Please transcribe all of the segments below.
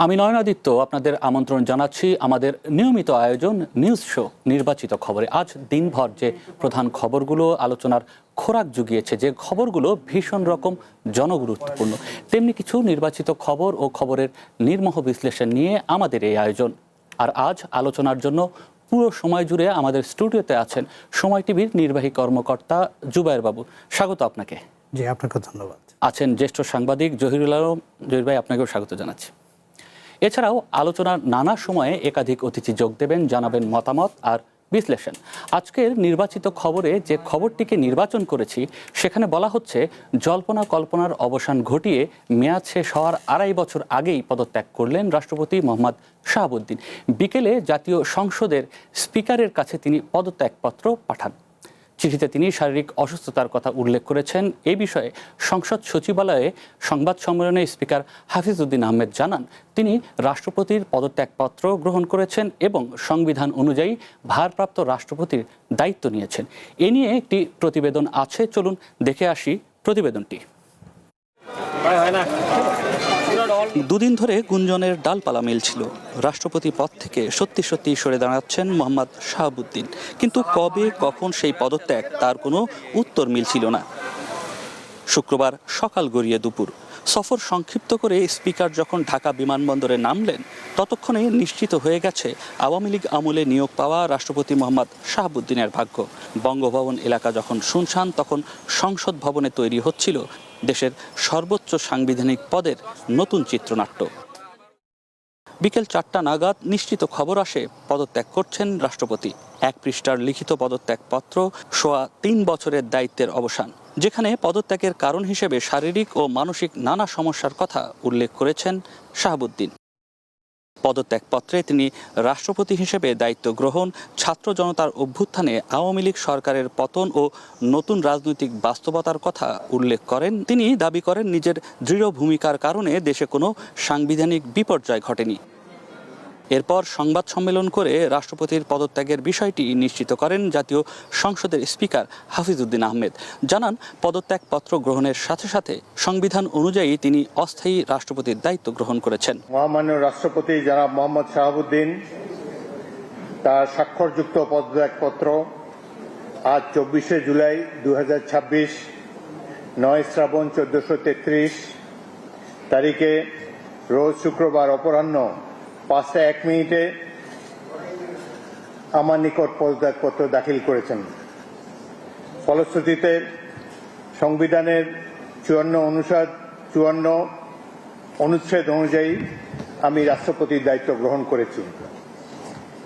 আমি নয়নাদিত্য আপনাদের আমন্ত্রণ জানাচ্ছি আমাদের নিয়মিত আয়োজন নিউজ শো নির্বাচিত খবরে। আজ দিনভর যে প্রধান খবরগুলো আলোচনার খোরাক জুগিয়েছে, যে খবরগুলো ভীষণ রকম জনগুরুত্বপূর্ণ, তেমনি কিছু নির্বাচিত খবর ও খবরের নির্মোহ বিশ্লেষণ নিয়ে আমাদের এই আয়োজন। আর আজ আলোচনার জন্য পুরো সময় জুড়ে আমাদের স্টুডিওতে আছেন সময় টিভির নির্বাহী কর্মকর্তা জুবায়ের বাবু। স্বাগত আপনাকে। জি, আপনাকে ধন্যবাদ। আছেন জ্যেষ্ঠ সাংবাদিক জহিরুল আলম। জহির ভাই, আপনাকেও স্বাগত জানাচ্ছি। এছাড়াও আলোচনার নানা সময়ে একাধিক অতিথি যোগ দেবেন, জানাবেন মতামত আর বিশ্লেষণ। আজকের নির্বাচিত খবরে যে খবরটিকে নির্বাচন করেছি সেখানে বলা হচ্ছে, জল্পনা কল্পনার অবসান ঘটিয়ে মেয়াদ শেষ হওয়ার 2.5 বছর আগেই পদত্যাগ করলেন রাষ্ট্রপতি মোহাম্মদ শাহাবুদ্দিন। বিকেলে জাতীয় সংসদের স্পিকারের কাছে তিনি পদত্যাগপত্র পাঠান। চিঠিতে তিনি শারীরিক অসুস্থতার কথা উল্লেখ করেছেন। এই বিষয়ে সংসদ সচিবালয়ে সংবাদ সম্মেলনে স্পিকার হাফিজউদ্দিন আহমেদ জানান, তিনি রাষ্ট্রপতির পদত্যাগপত্র গ্রহণ করেছেন এবং সংবিধান অনুযায়ী ভারপ্রাপ্ত রাষ্ট্রপতির দায়িত্ব নিয়েছেন। এ নিয়ে একটি প্রতিবেদন আছে, চলুন দেখে আসি প্রতিবেদনটি। দুদিন ধরে গুঞ্জনের ডালপালা মেলছিল, রাষ্ট্রপতি পদ থেকে সত্যি সত্যি সরে দাঁড়াচ্ছেন মোহাম্মদ শাহাবুদ্দিন। কিন্তু কবে কখন সেই পদত্যাগ তার কোনো উত্তর মিলছিল না। শুক্রবার সকাল গড়িয়ে দুপুর সফর সংক্ষিপ্ত করে স্পিকার যখন ঢাকা বিমানবন্দরে নামলেন, ততক্ষণে নিশ্চিত হয়ে গেছে আওয়ামী লীগ আমলে নিয়োগ পাওয়া রাষ্ট্রপতি মোহাম্মদ শাহাবুদ্দিনের ভাগ্য। বঙ্গভবন এলাকা যখন শুনশান, তখন সংসদ ভবনে তৈরি হচ্ছিল দেশের সর্বোচ্চ সাংবিধানিক পদের নতুন চিত্রনাট্য। বিকেল 4টা নাগাদ নিশ্চিত খবর আসে, পদত্যাগ করছেন রাষ্ট্রপতি। 1 পৃষ্ঠার লিখিত পদত্যাগপত্র, সোয়া 3 বছরের দায়িত্বের অবসান, যেখানে পদত্যাগের কারণ হিসেবে শারীরিক ও মানসিক নানা সমস্যার কথা উল্লেখ করেছেন শাহাবুদ্দিন। পদত্যাগপত্রে তিনি রাষ্ট্রপতি হিসেবে দায়িত্ব গ্রহণ, ছাত্র জনতার অভ্যুত্থানে আওয়ামী লীগ সরকারের পতন ও নতুন রাজনৈতিক বাস্তবতার কথা উল্লেখ করেন। তিনি দাবি করেন, নিজের দৃঢ় ভূমিকার কারণে দেশে কোনো সাংবিধানিক বিপর্যয় ঘটেনি। এরপর সংবাদ সম্মেলন করে রাষ্ট্রপতির পদত্যাগের বিষয়টি নিশ্চিত করেন জাতীয় সংসদের স্পিকার হাফিজউদ্দিন আহমেদ। জানান, পদত্যাগপত্র গ্রহণের সাথে সাথে সংবিধান অনুযায়ী তিনি অস্থায়ী রাষ্ট্রপতির দায়িত্ব গ্রহণ করেছেন। মহামান্য রাষ্ট্রপতি জনাব মোহাম্মদ শাহাবুদ্দিন তার স্বাক্ষরযুক্ত পদত্যাগপত্র আজ 24শে জুলাই 2026 9 শ্রাবণ 1433 তারিখে রোজ শুক্রবার অপরাহ্ন 5:01 আমার নিকট পদত্যাগপত্র দাখিল করেছেন। ফলশ্রুতিতে সংবিধানের 54 অনুচ্ছেদ অনুযায়ী আমি রাষ্ট্রপতির দায়িত্ব গ্রহণ করেছি।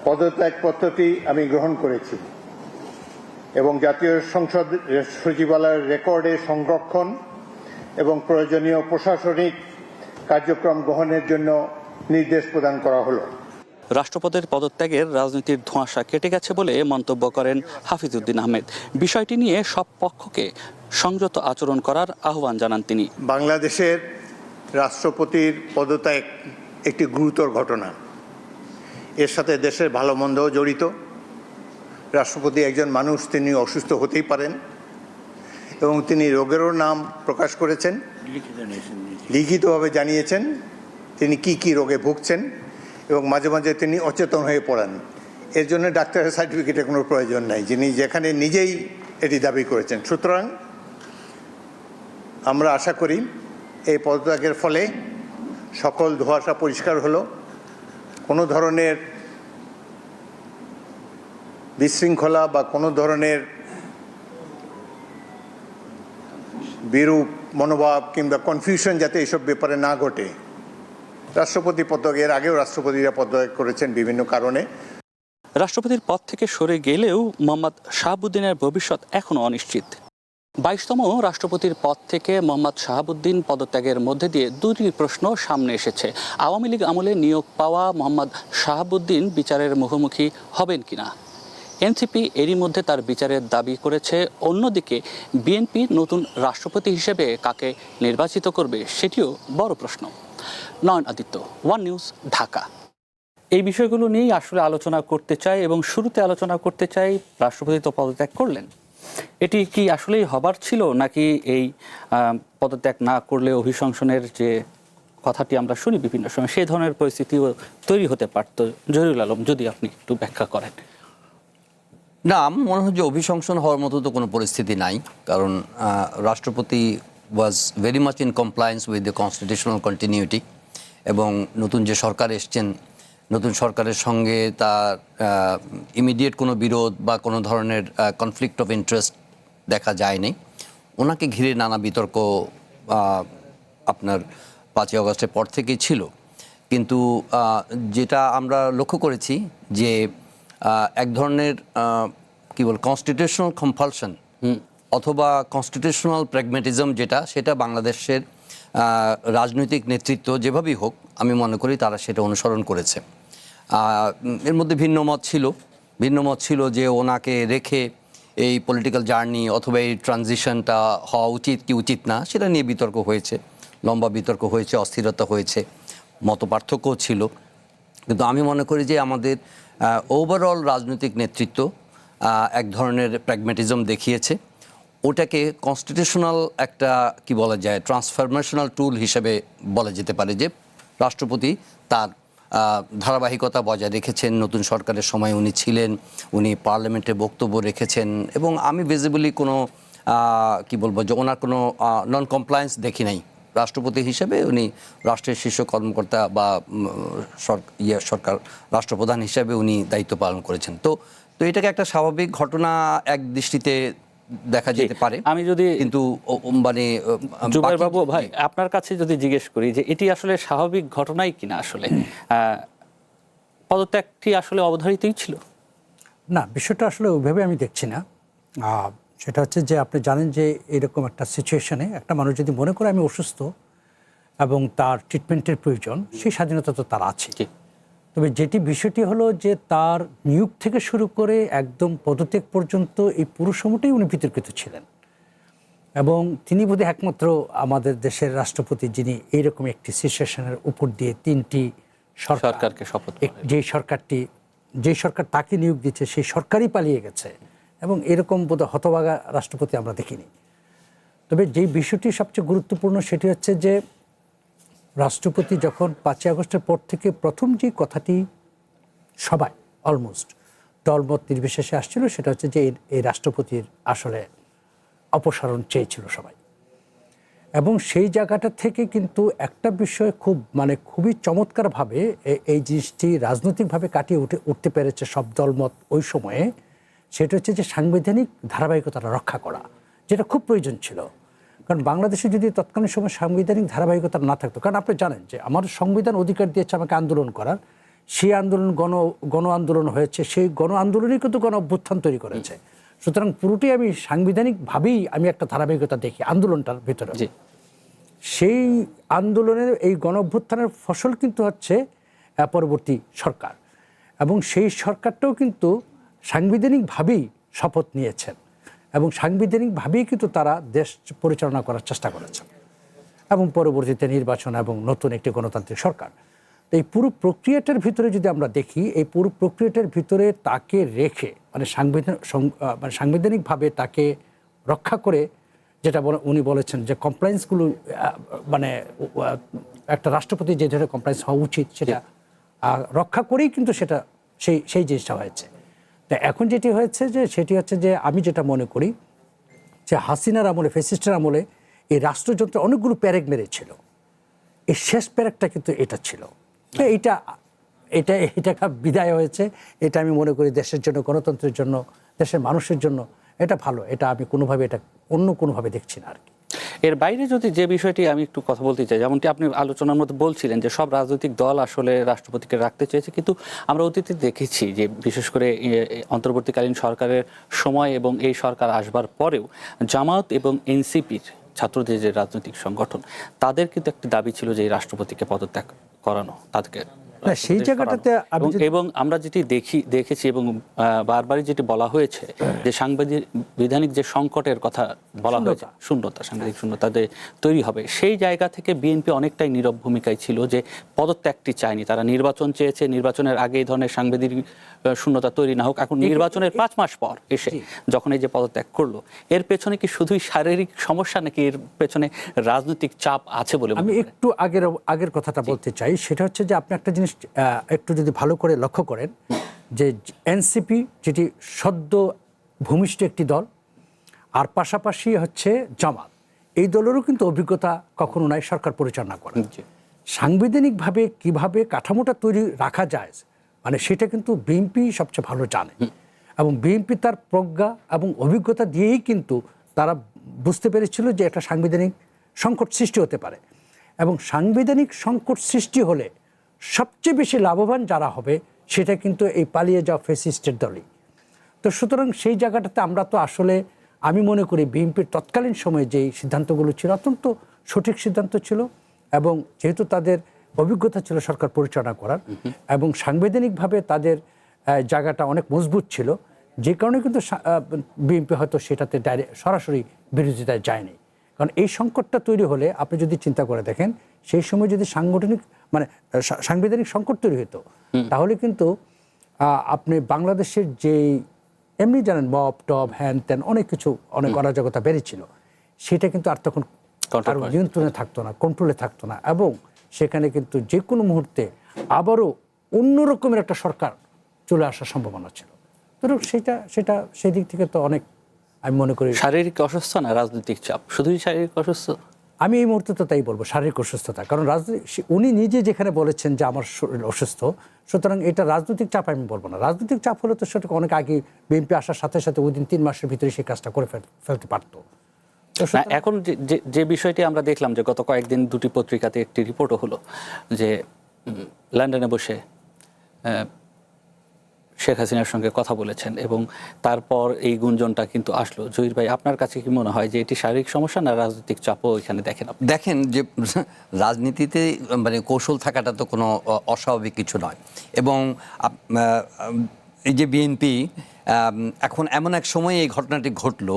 পদত্যাগপত্রটি আমি গ্রহণ করেছি এবং জাতীয় সংসদ সচিবালয়ের রেকর্ডে সংরক্ষণ এবং প্রয়োজনীয় প্রশাসনিক কার্যক্রম গ্রহণের জন্য নির্দেশ প্রদান করা হলো। রাষ্ট্রপতির পদত্যাগের রাজনীতির ধোঁয়াশা কেটে গেছে বলে মন্তব্য করেন হাফিজউদ্দিন আহমেদ। বিষয়টি নিয়ে সব পক্ষকে সংযত আচরণ করার আহ্বান জানান তিনি। বাংলাদেশের রাষ্ট্রপতির পদত্যাগ একটি গুরুতর ঘটনা। এর সাথে দেশের ভালো মন্দও জড়িত। রাষ্ট্রপতি একজন মানুষ, তিনি অসুস্থ হতেই পারেন এবং তিনি রোগেরও নাম প্রকাশ করেছেন, লিখিতভাবে জানিয়েছেন তিনি কি রোগে ভুগছেন এবং মাঝে মাঝে তিনি অচেতন হয়ে পড়েন। এর জন্য ডাক্তারের সার্টিফিকেটের কোনো প্রয়োজন নাই, যিনি যেখানে নিজেই এটি দাবি করেছেন। সুতরাং আমরা আশা করি এই পদত্যাগের ফলে সকল ধোঁয়াশা পরিষ্কার হলো, কোনো ধরনের বিশৃঙ্খলা বা কোনো ধরনের বিরূপ মনোভাব কিংবা কনফিউশন যাতে এইসব ব্যাপারে না ঘটে। রাষ্ট্রপতি পদত্যাগের আগেও রাষ্ট্রপতিরা পদত্যাগ করেছেন বিভিন্ন কারণে। রাষ্ট্রপতির পদ থেকে সরে গেলেও মোহাম্মদ শাহাবুদ্দিনের ভবিষ্যৎ এখনো অনিশ্চিত। 22তম রাষ্ট্রপতির পদ থেকে মোহাম্মদ শাহাবুদ্দিন পদত্যাগের মধ্যে দিয়ে দুটি প্রশ্ন সামনে এসেছে। আওয়ামী লীগ আমলে নিয়োগ পাওয়া মোহাম্মদ শাহাবুদ্দিন বিচারের মুখোমুখি হবেন কিনা। এনসিপি এরই মধ্যে তার বিচারের দাবি করেছে। অন্যদিকে বিএনপি নতুন রাষ্ট্রপতি হিসেবে কাকে নির্বাচিত করবে, সেটিও বড় প্রশ্ন। নয়নাদিত্য, ওয়ান নিউজ, ঢাকা। এই বিষয়গুলো নিয়েই আসলে আলোচনা করতে চাই এবং শুরুতে আলোচনা করতে চাই, রাষ্ট্রপতি তো পদত্যাগ করলেন, এটি কি আসলেই হবার ছিল, নাকি এই পদত্যাগ না করলে অভিশংসনের যে কথাটি আমরা শুনি বিভিন্ন সময়, সেই ধরনের পরিস্থিতিও তৈরি হতে পারত। জহিরুল আলম, যদি আপনি একটু ব্যাখ্যা করেন। না, আমার মনে হয় যে অভিশংসন হওয়ার মতো তো কোনো পরিস্থিতি নাই, কারণ রাষ্ট্রপতি was very much in compliance with the constitutional continuity, এবং নতুন যে সরকার এসছেন, নতুন সরকারের সঙ্গে তার ইমিডিয়েট কোনো বিরোধ বা কোনো ধরনের কনফ্লিক্ট অফ ইন্টারেস্ট দেখা যায়নি। ওনাকে ঘিরে নানা বিতর্ক আপনার 5ই আগস্টের পর থেকেই ছিল, কিন্তু যেটা আমরা লক্ষ্য করেছি যে এক ধরনের কি বল কনস্টিটিউশনাল কম্পালশন অথবা কনস্টিটিউশনাল প্র্যাগমেটিজম, সেটা বাংলাদেশের রাজনৈতিক নেতৃত্ব যেভাবেই হোক আমি মনে করি তারা সেটা অনুসরণ করেছে। এর মধ্যে ভিন্ন মত ছিল যে ওনাকে রেখে এই পলিটিক্যাল জার্নি অথবা এই ট্রানজিশনটা হওয়া উচিত কি উচিত না, সেটা নিয়ে বিতর্ক হয়েছে, লম্বা বিতর্ক হয়েছে, অস্থিরতা হয়েছে, মতপার্থক্যও ছিল। কিন্তু আমি মনে করি যে আমাদের ওভারঅল রাজনৈতিক নেতৃত্ব এক ধরনের প্র্যাগমেটিজম দেখিয়েছে। ওটাকে কনস্টিটিউশনাল একটা কি বলা যায় ট্রান্সফরমেশনাল টুল হিসেবে বলা যেতে পারে, যে রাষ্ট্রপতি তার ধারাবাহিকতা বজায় রেখেছেন। নতুন সরকারের সময় উনি ছিলেন, উনি পার্লামেন্টে বক্তব্য রেখেছেন, এবং আমি ভিজিবলি কোনো কি বলবো যে ওনার কোনো নন কমপ্লায়েন্স দেখি নাই। রাষ্ট্রপতি হিসেবে উনি রাষ্ট্রের শীর্ষ কর্মকর্তা বা সরকার রাষ্ট্রপ্রধান হিসেবে উনি দায়িত্ব পালন করেছেন। তো এটাকে একটা স্বাভাবিক ঘটনা এক দৃষ্টিতে দেখা যেতে পারে। আমি যদি কিন্তু মানে জুবাইর বাবু ভাই আপনার কাছে যদি জিজ্ঞেস করি যে এটি আসলে স্বাভাবিক ঘটনাই কিনা, আসলে পদত্যাগটি আসলে অবধারিতই ছিল? না, বিষয়টা আসলে ওইভাবে আমি দেখছি না। সেটা হচ্ছে যে আপনি জানেন যে এরকম একটা সিচুয়েশনে একটা মানুষ যদি মনে করে আমি অসুস্থ এবং তার ট্রিটমেন্টের প্রয়োজন, সেই স্বাধীনতা তো তার আছে। তবে বিষয়টি হলো যে তার নিয়োগ থেকে শুরু করে একদম পদত্যাগ পর্যন্ত এই পুরো সময়টাই উনি বিতর্কিত ছিলেন, এবং তিনি বোধহয় একমাত্র আমাদের দেশের রাষ্ট্রপতি যিনি এইরকম একটি সিচুয়েশনের উপর দিয়ে 3টি সরকারকে শপথ, যে সরকার তাকে নিয়োগ দিচ্ছে সেই সরকারই পালিয়ে গেছে, এবং এরকম বোধহয় হতভাগা রাষ্ট্রপতি আমরা দেখিনি। তবে যেই বিষয়টি সবচেয়ে গুরুত্বপূর্ণ সেটি হচ্ছে যে রাষ্ট্রপতি যখন 5ই আগস্টের পর থেকে প্রথম যে কথাটি সবাই অলমোস্ট দলমত নির্বিশেষে আসছিল, সেটা হচ্ছে যে এই রাষ্ট্রপতির আসলে অপসারণ চেয়েছিল সবাই। এবং সেই জায়গাটা থেকে কিন্তু একটা বিষয় খুবই চমৎকারভাবে এই জিনিসটি রাজনৈতিকভাবে কাটিয়ে উঠতে পেরেছে সব দলমত ওই সময়ে। সেটা হচ্ছে যে সাংবিধানিক ধারাবাহিকতাটা রক্ষা করা, যেটা খুব প্রয়োজন ছিল। কারণ বাংলাদেশে যদি তৎকালীন সময় সাংবিধানিক ধারাবাহিকতা না থাকতো, কারণ আপনি জানেন যে আমার সংবিধান অধিকার দিয়েছে আমাকে আন্দোলন করার, সেই আন্দোলন গণ আন্দোলন হয়েছে, সেই গণ আন্দোলনই কিন্তু গণ অভ্যুত্থান তৈরি করেছে। সুতরাং পুরোটাই আমি সাংবিধানিকভাবেই আমি একটা ধারাবাহিকতা দেখি আন্দোলনটার ভিতরে। সেই আন্দোলনের এই গণ অভ্যুত্থানের ফসল কিন্তু হচ্ছে পরবর্তী সরকার, এবং সেই সরকারটাও কিন্তু সাংবিধানিকভাবেই শপথ নিয়েছেন, এবং সাংবিধানিকভাবেই কিন্তু তারা দেশ পরিচালনা করার চেষ্টা করেছেন, এবং পরবর্তীতে নির্বাচন এবং নতুন একটি গণতান্ত্রিক সরকার। তো এই পুরো প্রক্রিয়াটার ভিতরে যদি আমরা দেখি, এই পুরো প্রক্রিয়াটার ভিতরে তাকে রেখে সাংবিধানিকভাবে তাকে রক্ষা করে, যেটা উনি বলেছেন যে কমপ্লায়েন্সগুলো একটা রাষ্ট্রপতি যে ধরনের কমপ্লায়েন্স হওয়া উচিত সেটা রক্ষা করেই কিন্তু সেটা সেই জিনিসটা হয়েছে। তা এখন যেটি হয়েছে যে সেটি হচ্ছে যে আমি যেটা মনে করি যে হাসিনার আমলে, ফ্যাসিস্টের আমলে এই রাষ্ট্রযন্ত্রে অনেকগুলো প্যারেক মেরেছিল, এই শেষ প্যারেকটা কিন্তু এটা ছিল। এটা বিদায় হয়েছে, এটা আমি মনে করি দেশের জন্য, গণতন্ত্রের জন্য, দেশের মানুষের জন্য এটা ভালো। এটা আমি অন্য কোনোভাবে দেখছি না আর কি। এর বাইরে যদি যে বিষয়টি আমি একটু কথা বলতে চাই, যেমনটি আপনি আলোচনার মধ্যে বলছিলেন যে সব রাজনৈতিক দল আসলে রাষ্ট্রপতিকে রাখতে চেয়েছে, কিন্তু আমরা অতীতে দেখেছি যে বিশেষ করে অন্তর্বর্তীকালীন সরকারের সময় এবং এই সরকার আসবার পরেও জামায়াত এবং এনসিপির ছাত্রদের যে রাজনৈতিক সংগঠন, তাদের কিন্তু একটি দাবি ছিল যে এই রাষ্ট্রপতিকে পদত্যাগ করানো, তাদেরকে সেই জায়গাটাতে আমি এবং আমরা যেটি দেখেছি এবং বারবারই যেটি বলা হয়েছে যে সাংবিধানিক যে সংকটের কথা বলা হয়েছে, সাংবিধানিক শূন্যতা তৈরি হবে, সেই জায়গা থেকে বিএনপি অনেকটাই নীরব ভূমিকায় ছিল যে পদত্যাগটি চায়নি। তারা নির্বাচন চেয়েছে, নির্বাচনের আগে এই ধরনের সাংবিধানিক শূন্যতা তৈরি না হোক। এখন নির্বাচনের 5 মাস পর এসে যখন এই যে পদত্যাগ করলো, এর পেছনে কি শুধুই শারীরিক সমস্যা নাকি এর পেছনে রাজনৈতিক চাপ আছে বলে? আমি একটু আগের কথাটা বলতে চাই, সেটা হচ্ছে যে আপনি একটা জিনিস একটু যদি ভালো করে লক্ষ্য করেন যে এনসিপি যেটি সদ্য ভূমিষ্ঠ একটি দল, আর পাশাপাশি হচ্ছে জামাত, এই দলেরও কিন্তু অভিজ্ঞতা কখনো নাই সরকার পরিচালনা করে। সাংবিধানিকভাবে কিভাবে কাঠামোটা তৈরি রাখা যায় মানে সেটা কিন্তু বিএনপি সবচেয়ে ভালো জানে, এবং বিএনপি তার প্রজ্ঞা এবং অভিজ্ঞতা দিয়েই কিন্তু তারা বুঝতে পেরেছিল যে একটা সাংবিধানিক সংকট সৃষ্টি হতে পারে, এবং সাংবিধানিক সংকট সৃষ্টি হলে সবচেয়ে বেশি লাভবান যারা হবে সেটা কিন্তু এই পালিয়ে যাওয়া ফ্যাসিস্টের দলই। তো সুতরাং সেই জায়গাটাতে আমরা তো আসলে আমি মনে করি বিএনপির তৎকালীন সময়ে যে সিদ্ধান্তগুলো ছিল অত্যন্ত সঠিক সিদ্ধান্ত ছিল, এবং যেহেতু তাদের অভিজ্ঞতা ছিল সরকার পরিচালনা করার এবং সাংবিধানিকভাবে তাদের জায়গাটা অনেক মজবুত ছিল, যে কারণে কিন্তু বিএনপি হয়তো সেটাতে সরাসরি বিরোধিতায় যায়নি। কারণ এই সংকটটা তৈরি হলে আপনি যদি চিন্তা করে দেখেন, সেই সময় যদি সাংবিধানিক সংকট তৈরি হতো, তাহলে কিন্তু আপনি বাংলাদেশের যেই এমনি জানেন মব টব হ্যান ত্যান অনেক কিছু, অনেক অরাজকতা বেড়েছিল, সেটা কিন্তু আর তখন কারো নিয়ন্ত্রণে থাকতো না, কন্ট্রোলে থাকতো না, এবং সেখানে কিন্তু যে কোনো মুহূর্তে আবারও অন্যরকমের একটা সরকার চলে আসার সম্ভাবনা ছিল। তো সেটা সেই দিক থেকে তো অনেক আমি মনে করি শারীরিক অসুস্থ না রাজনৈতিক চাপ, শুধুই শারীরিক অসুস্থ। আমি এই মুহূর্তে তো তাই বলবো, শারীরিক অসুস্থতা। কারণ উনি নিজে যেখানে বলেছেন যে আমার শরীর অসুস্থ, সুতরাং এটা রাজনৈতিক চাপ আমি বলবো না। রাজনৈতিক চাপ হলে তো সেটা অনেক আগে বিএনপি আসার সাথে সাথে ওই দিন 3 মাসের ভিতরে সেই কাজটা করে ফেলতে পারতো। এখন যে বিষয়টি আমরা দেখলাম যে গত কয়েকদিন দুটি পত্রিকাতে একটি রিপোর্টও হলো যে লন্ডনে বসে শেখ হাসিনার সঙ্গে কথা বলেছেন, এবং তারপর এই গুঞ্জনটা কিন্তু আসলো। জহির ভাই, আপনার কাছে কি মনে হয় যে এটি শারীরিক সমস্যা না রাজনৈতিক চাপও এখানে দেখেন? দেখেন যে রাজনীতিতে মানে কৌশল থাকাটা তো কোনো অস্বাভাবিক কিছু নয়, এবং এই যে বিএনপি এখন এমন এক সময়ে এই ঘটনাটি ঘটলো,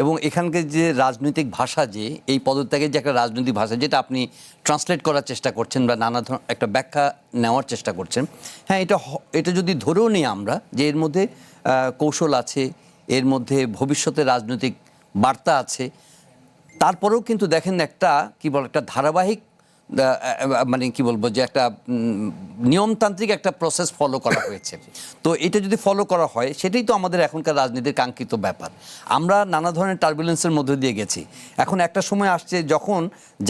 এবং এখানকার যে রাজনৈতিক ভাষা, যে এই পদত্যাগের যে একটা রাজনৈতিক ভাষা যেটা আপনি ট্রান্সলেট করার চেষ্টা করছেন বা নানা ধরনের একটা ব্যাখ্যা নেওয়ার চেষ্টা করছেন, হ্যাঁ এটা যদি ধরেও নিই আমরা যে এর মধ্যে কৌশল আছে, এর মধ্যে ভবিষ্যতে রাজনৈতিক বার্তা আছে, তারপরেও কিন্তু দেখেন একটা একটা ধারাবাহিক মানে যে একটা নিয়মতান্ত্রিক একটা প্রসেস ফলো করা হয়েছে। তো এটা যদি ফলো করা হয়, সেটাই তো আমাদের এখনকার রাজনীতির কাঙ্ক্ষিত ব্যাপার। আমরা নানা ধরনের টার্বুলেন্সের মধ্যে দিয়ে গেছি। এখন একটা সময় আসছে যখন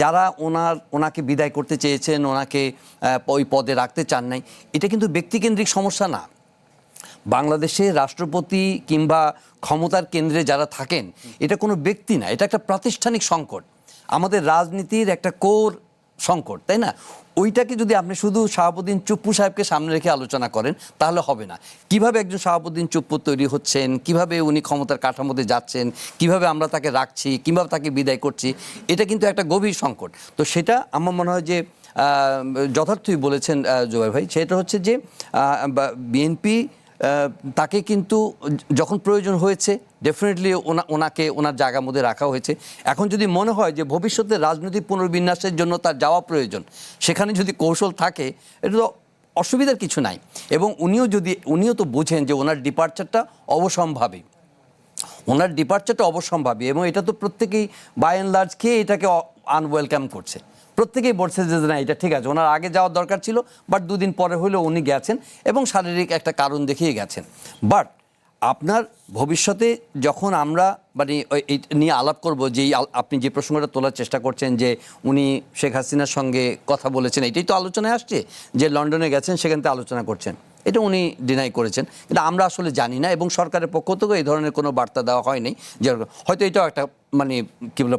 যারা ওনাকে বিদায় করতে চেয়েছেন, ওনাকে ওই পদে রাখতে চান নাই, এটা কিন্তু ব্যক্তিকেন্দ্রিক সমস্যা না। বাংলাদেশে রাষ্ট্রপতি কিংবা ক্ষমতার কেন্দ্রে যারা থাকেন, এটা কোনো ব্যক্তি না, এটা একটা প্রাতিষ্ঠানিক সংকট, আমাদের রাজনীতির একটা কোর সংকট, তাই না? ওইটাকে যদি আপনি শুধু শাহাবুদ্দিন চুপ্পু সাহেবকে সামনে রেখে আলোচনা করেন তাহলে হবে না। কিভাবে একজন শাহাবুদ্দিন চুপ্পু তৈরি হচ্ছেন, কিভাবে উনি ক্ষমতার কাঠামোতে যাচ্ছেন, কিভাবে আমরা তাকে রাখছি, কিভাবে তাকে বিদায় করছি, এটা কিন্তু একটা গভীর সংকট। তো সেটা আমার মনে হয় যে যথার্থই বলেছেন জুবাইর ভাই, সেটা হচ্ছে যে বিএনপি তাকে কিন্তু যখন প্রয়োজন হয়েছে ডেফিনেটলি ওনার জায়গার মধ্যে রাখা হয়েছে। এখন যদি মনে হয় যে ভবিষ্যতে রাজনৈতিক পুনর্বিন্যাসের জন্য তার যাওয়া প্রয়োজন, সেখানে যদি কৌশল থাকে, এটা তো অসুবিধার কিছু নাই। এবং উনিও তো বোঝেন যে ওনার ডিপার্চারটা অবশ্যম্ভাবী, এবং এটা তো প্রত্যেকেই বাই অ্যান্ড লার্জ এটাকে আনওয়েলকাম করছে। প্রত্যেকেই বলছে যে না, এটা ঠিক আছে, ওনার আগে যাওয়ার দরকার ছিল, বাট 2 দিন পরে হলেও উনি গেছেন এবং শারীরিক একটা কারণ দেখিয়ে গেছেন। বাট আপনার ভবিষ্যতে যখন আমরা মানে এই নিয়ে আলাপ করব, যে আপনি যে প্রসঙ্গটা তোলার চেষ্টা করছেন যে উনি শেখ হাসিনার সঙ্গে কথা বলেছেন, এটাই তো আলোচনায় আসছে যে লন্ডনে গেছেন, সেখান থেকে আলোচনা করছেন, এটা উনি ডিনাই করেছেন, কিন্তু আমরা আসলে জানি না, এবং সরকারের পক্ষ থেকেও এই ধরনের কোনো বার্তা দেওয়া হয়নি। যে হয়তো এটাও একটা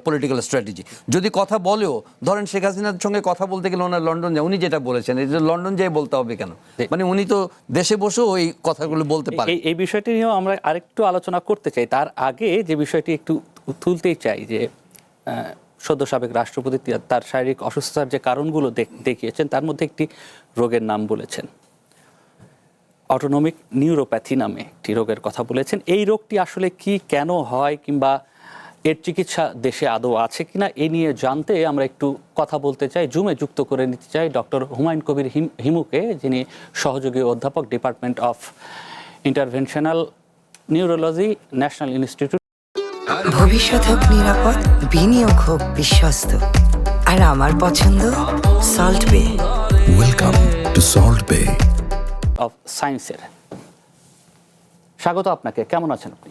পলিটিক্যাল স্ট্র্যাটেজি। যদি কথা বলেও, ধরেন শেখ হাসিনার সঙ্গে কথা বলতে গেলে ওনার লন্ডন যায়, উনি যেটা বলেছেন এটা লন্ডন যেয়ে বলতে হবে কেন? মানে উনি তো দেশে বসেও ওই কথাগুলো বলতে পারেন। এই বিষয়টি নিয়েও আমরা আরেকটু আলোচনা করতে চাই। তার আগে যে বিষয়টি একটু তুলতেই চাই যে সদ্য সাবেক রাষ্ট্রপতি তার শারীরিক অসুস্থতার যে কারণগুলো দেখিয়েছেন তার মধ্যে একটি রোগের নাম বলেছেন, অটোনমিক নিউরোপ্যাথি নামে একটি রোগের কথা বলেছেন। এই রোগটি আসলে কি, কেন হয়, কিংবা এর চিকিৎসা দেশে আদৌ আছে কিনা এ নিয়ে জানতে আমরা একটু কথা বলতে চাই, জুমে যুক্ত করে নিতে চাই ডক্টর হুমায়ুন কবির হিমুকে, যিনি সহযোগী অধ্যাপক, department of interventional neurology, national institute. ভবিষ্যৎ হোক নিরাপদ, বিনিয়োগ হোক বিশ্বস্ত, আর আমার পছন্দ সল্ট বে। ওয়েলকাম টু সল্ট বে অফ সায়েন্সের। স্বাগত আপনাকে, কেমন আছেন আপনি?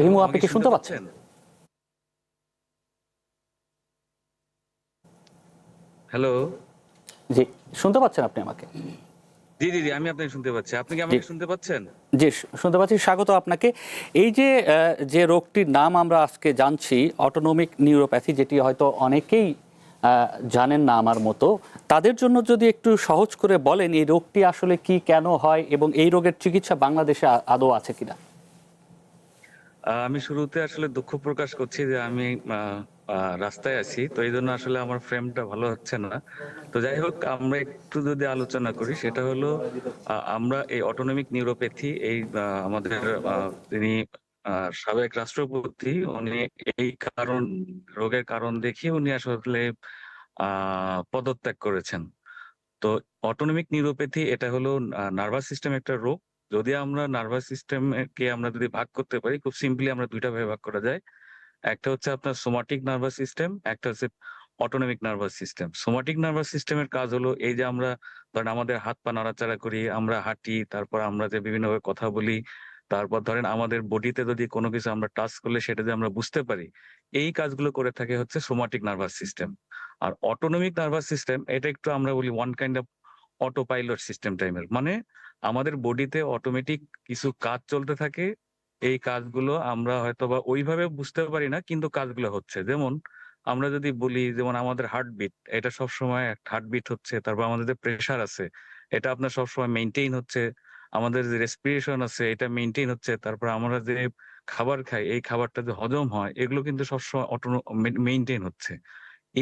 হিমু, আপনি কি শুনতে পাচ্ছেন? হ্যালো, জি, শুনতে পাচ্ছেন আপনি আমাকে? জি জি জি, আমি আপনাকে শুনতে পাচ্ছি। আপনি কি আমাকে শুনতে পাচ্ছেন? জি, শুনতে পাচ্ছি। স্বাগত আপনাকে। এই যে যে রোগটির নাম আমরা আজকে জানছি, অটোনমিক নিউরোপ্যাথি, যেটি হয়তো অনেকেই জানেন না আমার মতো, তাদের জন্য যদি একটু সহজ করে বলেন এই রোগটি আসলে কি, কেন হয়, এবং এই রোগের চিকিৎসা বাংলাদেশে আদৌ আছে কিনা। আমি শুরুতে আসলে দুঃখ প্রকাশ করছি যে আমি রাস্তায় আছি, তো এই জন্য আসলে আমার ফ্রেমটা ভালো হচ্ছে না। তো যাই হোক, আমরা একটু যদি আলোচনা করি, সেটা হলো আমরা এই অটোনমিক নিউরোপ্যাথি, এই আমাদের তিনি সাবেক রাষ্ট্রপতি, উনি এই রোগের কারণ দেখিয়ে উনি আসলে পদত্যাগ করেছেন। তো অটোনমিক নিউরোপ্যাথি এটা হলো নার্ভাস সিস্টেম একটা রোগ। যদি আমরা নার্ভাস সিস্টেমকে আমরা যদি ভাগ করতে পারি, খুব সিম্পলি আমরা দুইটা ভাবে ভাগ করা যায়। একটা হচ্ছে আপনার সোমাটিক নার্ভাস সিস্টেম, একটা হচ্ছে autonomic nervous system. Somatic nervous সিস্টেমের কাজ হলো এই যে আমরা ধরেন আমাদের হাত পা নাড়াচাড়া করি, আমরা হাঁটি, তারপর আমরা যে বিভিন্নভাবে কথা বলি, তারপর ধরেন আমাদের বডিতে যদি কোনো কিছু আমরা টাচ করলে সেটা যে আমরা বুঝতে পারি, এই কাজগুলো করে থাকে হচ্ছে সোমাটিক নার্ভাস সিস্টেম। আর অটোনমিক নার্ভাস সিস্টেম এটা একটু আমরা বলি one kind of auto pilot system টাইপের, মানে আমাদের বডিতে অটোমেটিক কিছু কাজ চলতে থাকে। এই কাজগুলো আমরা হয়তোবা ওইভাবে বুঝতে পারি না, কিন্তু কাজগুলো হচ্ছে। যেমন আমরা যদি বলি, যেমন আমাদের হার্টবিট, এটা সবসময় হার্টবিট হচ্ছে, তারপর আমাদের যে প্রেশার আছে এটা আপনার সবসময় মেইনটেইন হচ্ছে, আমাদের যে রেসপিরেশন আছে এটা মেইনটেইন হচ্ছে, তারপর আমরা যে খাবার খাই এই খাবারটা যে হজম হয় এগুলো কিন্তু সবসময় মেইনটেইন হচ্ছে।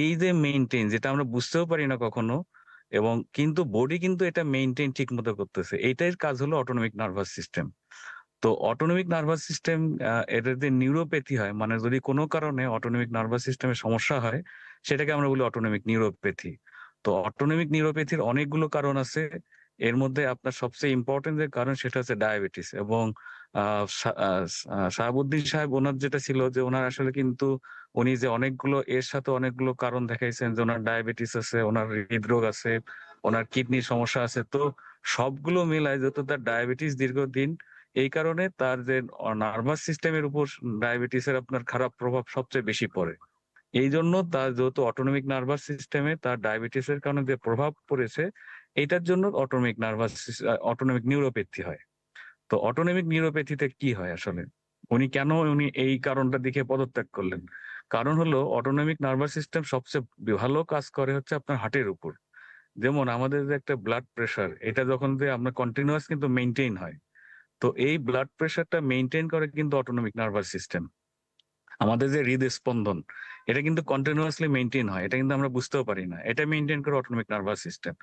এই যে মেইনটেইন, যেটা আমরা বুঝতেও পারি না কখনো, এবং কিন্তু বডি কিন্তু এটা মেইনটেইন ঠিক মতো করতেছে, এইটার কাজ হলো অটোনমিক নার্ভাস সিস্টেম। তো অটোনমিক নার্ভাস সিস্টেম এটার যে নিউরোপ্যাথি হয়, মানে যদি কোনো কারণে অটোনমিক নার্ভাস সিস্টেমে সমস্যা হয়, সেটাকে আমরা বলি অটোনমিক নিউরোপ্যাথি। তো অটোনমিক নিউরোপ্যাথির অনেকগুলো কারণ আছে। এর মধ্যে আপনার সবচেয়ে ইম্পর্টেন্ট যে কারণ সেটা হচ্ছে ডায়াবেটিস। এবং শাহাবুদ্দিন সাহেব ওনার যেটা ছিল যে ওনার আসলে কিন্তু উনি যে অনেকগুলো এর সাথে অনেকগুলো কারণ দেখাইছেন, যে ওনার ডায়াবেটিস আছে, ওনার হৃদরোগ আছে, ওনার কিডনির সমস্যা আছে। তো সবগুলো মিলায় যত তার ডায়াবেটিস দীর্ঘদিন, এই কারণে তার যে নার্ভাস সিস্টেমের উপর ডায়াবেটিসের আপনার খারাপ প্রভাব সবচেয়ে বেশি পড়ে। এই জন্য তার যেহেতু অটোনমিক নার্ভাস সিস্টেমে তার ডায়াবেটিসের কারণে যে প্রভাব পড়েছে, এইটার জন্য অটোনমিক নিউরোপ্যাথি হয়। তো অটোনমিক নিউরোপ্যাথিতে কি হয় আসলে, উনি এই কারণটা দেখে পদত্যাগ করলেন? কারণ হলো অটোনমিক নার্ভাস সিস্টেম সবচেয়ে ভালো কাজ করে হচ্ছে আপনার হার্টের উপর। যেমন আমাদের যে একটা ব্লাড প্রেশার, এটা যখন যে আমরা কন্টিনিউয়াস কিন্তু মেইনটেইন হয়, তো এই ব্লাড প্রেশারটা মেইনটেইন করে কিন্তু অটোনমিক নার্ভাস সিস্টেম। আমাদের যে হৃদস্পন্দন, এটা কিন্তু কন্টিনিউয়াসলি মেইনটেইন হয়, এটা কিন্তু আমরা বুঝতেও পারি না, এটা মেইনটেইন করে অটোনমিক নার্ভাস সিস্টেম।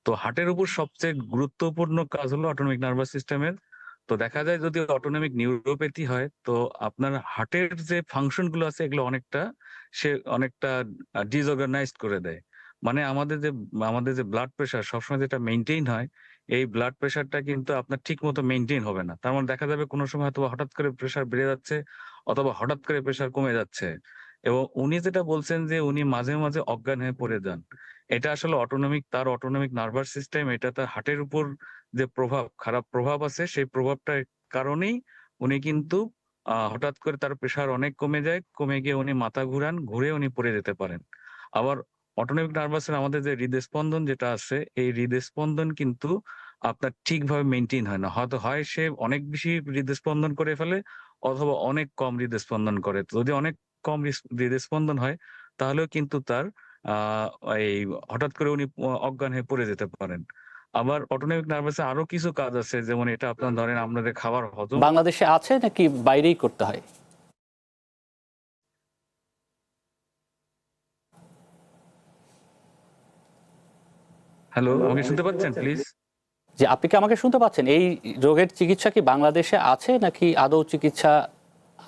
তো হার্টের উপর সবচেয়ে গুরুত্বপূর্ণ কাজ হলো অটোনমিক নার্ভাস সিস্টেমের। তো দেখা যায় যদি অটোনমিক নিউরোপ্যাথি হয়, তো আপনার হার্টের যে ফাংশন গুলো আছে এগুলো অনেকটা ডিসঅর্গানাইজড করে দেয়। মানে আমাদের যে ব্লাড প্রেশার সবসময় যেটা মেইনটেইন হয়, এই ব্লাড প্রেশারটা কিন্তু আপনার ঠিক মতো মেইনটেইন হবে না। তার মানে দেখা যাবে কোনো সময় হয়তো হঠাৎ করে প্রেশার বেড়ে যাচ্ছে, অথবা হঠাৎ করে প্রেশার কমে যাচ্ছে। এবং উনি যেটা বলছেন যে উনি মাঝে মাঝে অজ্ঞান হয়ে পড়ে যান, এটা আসলে তার অটোনমিক নার্ভাস সিস্টেম, এটা তার হার্টের উপর যে খারাপ প্রভাব আছে, সেই প্রভাবটার কারণেই উনি কিন্তু হঠাৎ করে তার প্রেশার অনেক কমে যায়, কমে গিয়ে উনি মাথা ঘুরে উনি পড়ে যেতে পারেন। আবার অটোনমিক নার্ভাসের আমাদের যে হৃদস্পন্দন যেটা আছে, এই হৃদস্পন্দন কিন্তু আপনার ঠিকভাবে মেইনটেইন হয় না। হয়তো সে অনেক বেশি হৃদস্পন্দন করে ফেলে, অথবা অনেক কম হৃদস্পন্দন করে। তো যদি অনেক কম হৃদস্পন্দন হয়, তাহলেও কিন্তু তার এই হঠাৎ করে উনি অজ্ঞান হয়ে পড়ে যেতে পারেন। আবার অটোনমিক নার্ভাসে আরো কিছু কাজ আছে, যেমন এটা আপনার ধরেন আপনাদের খাবার হজম। বাংলাদেশে আছে নাকি বাইরেই করতে হয়? হ্যালো, আমাকে শুনতে পাচ্ছেন প্লিজ? যে আপনি কি আমাকে শুনতে পাচ্ছেন? এই রোগের চিকিৎসা কি বাংলাদেশে আছে নাকি আদৌ চিকিৎসা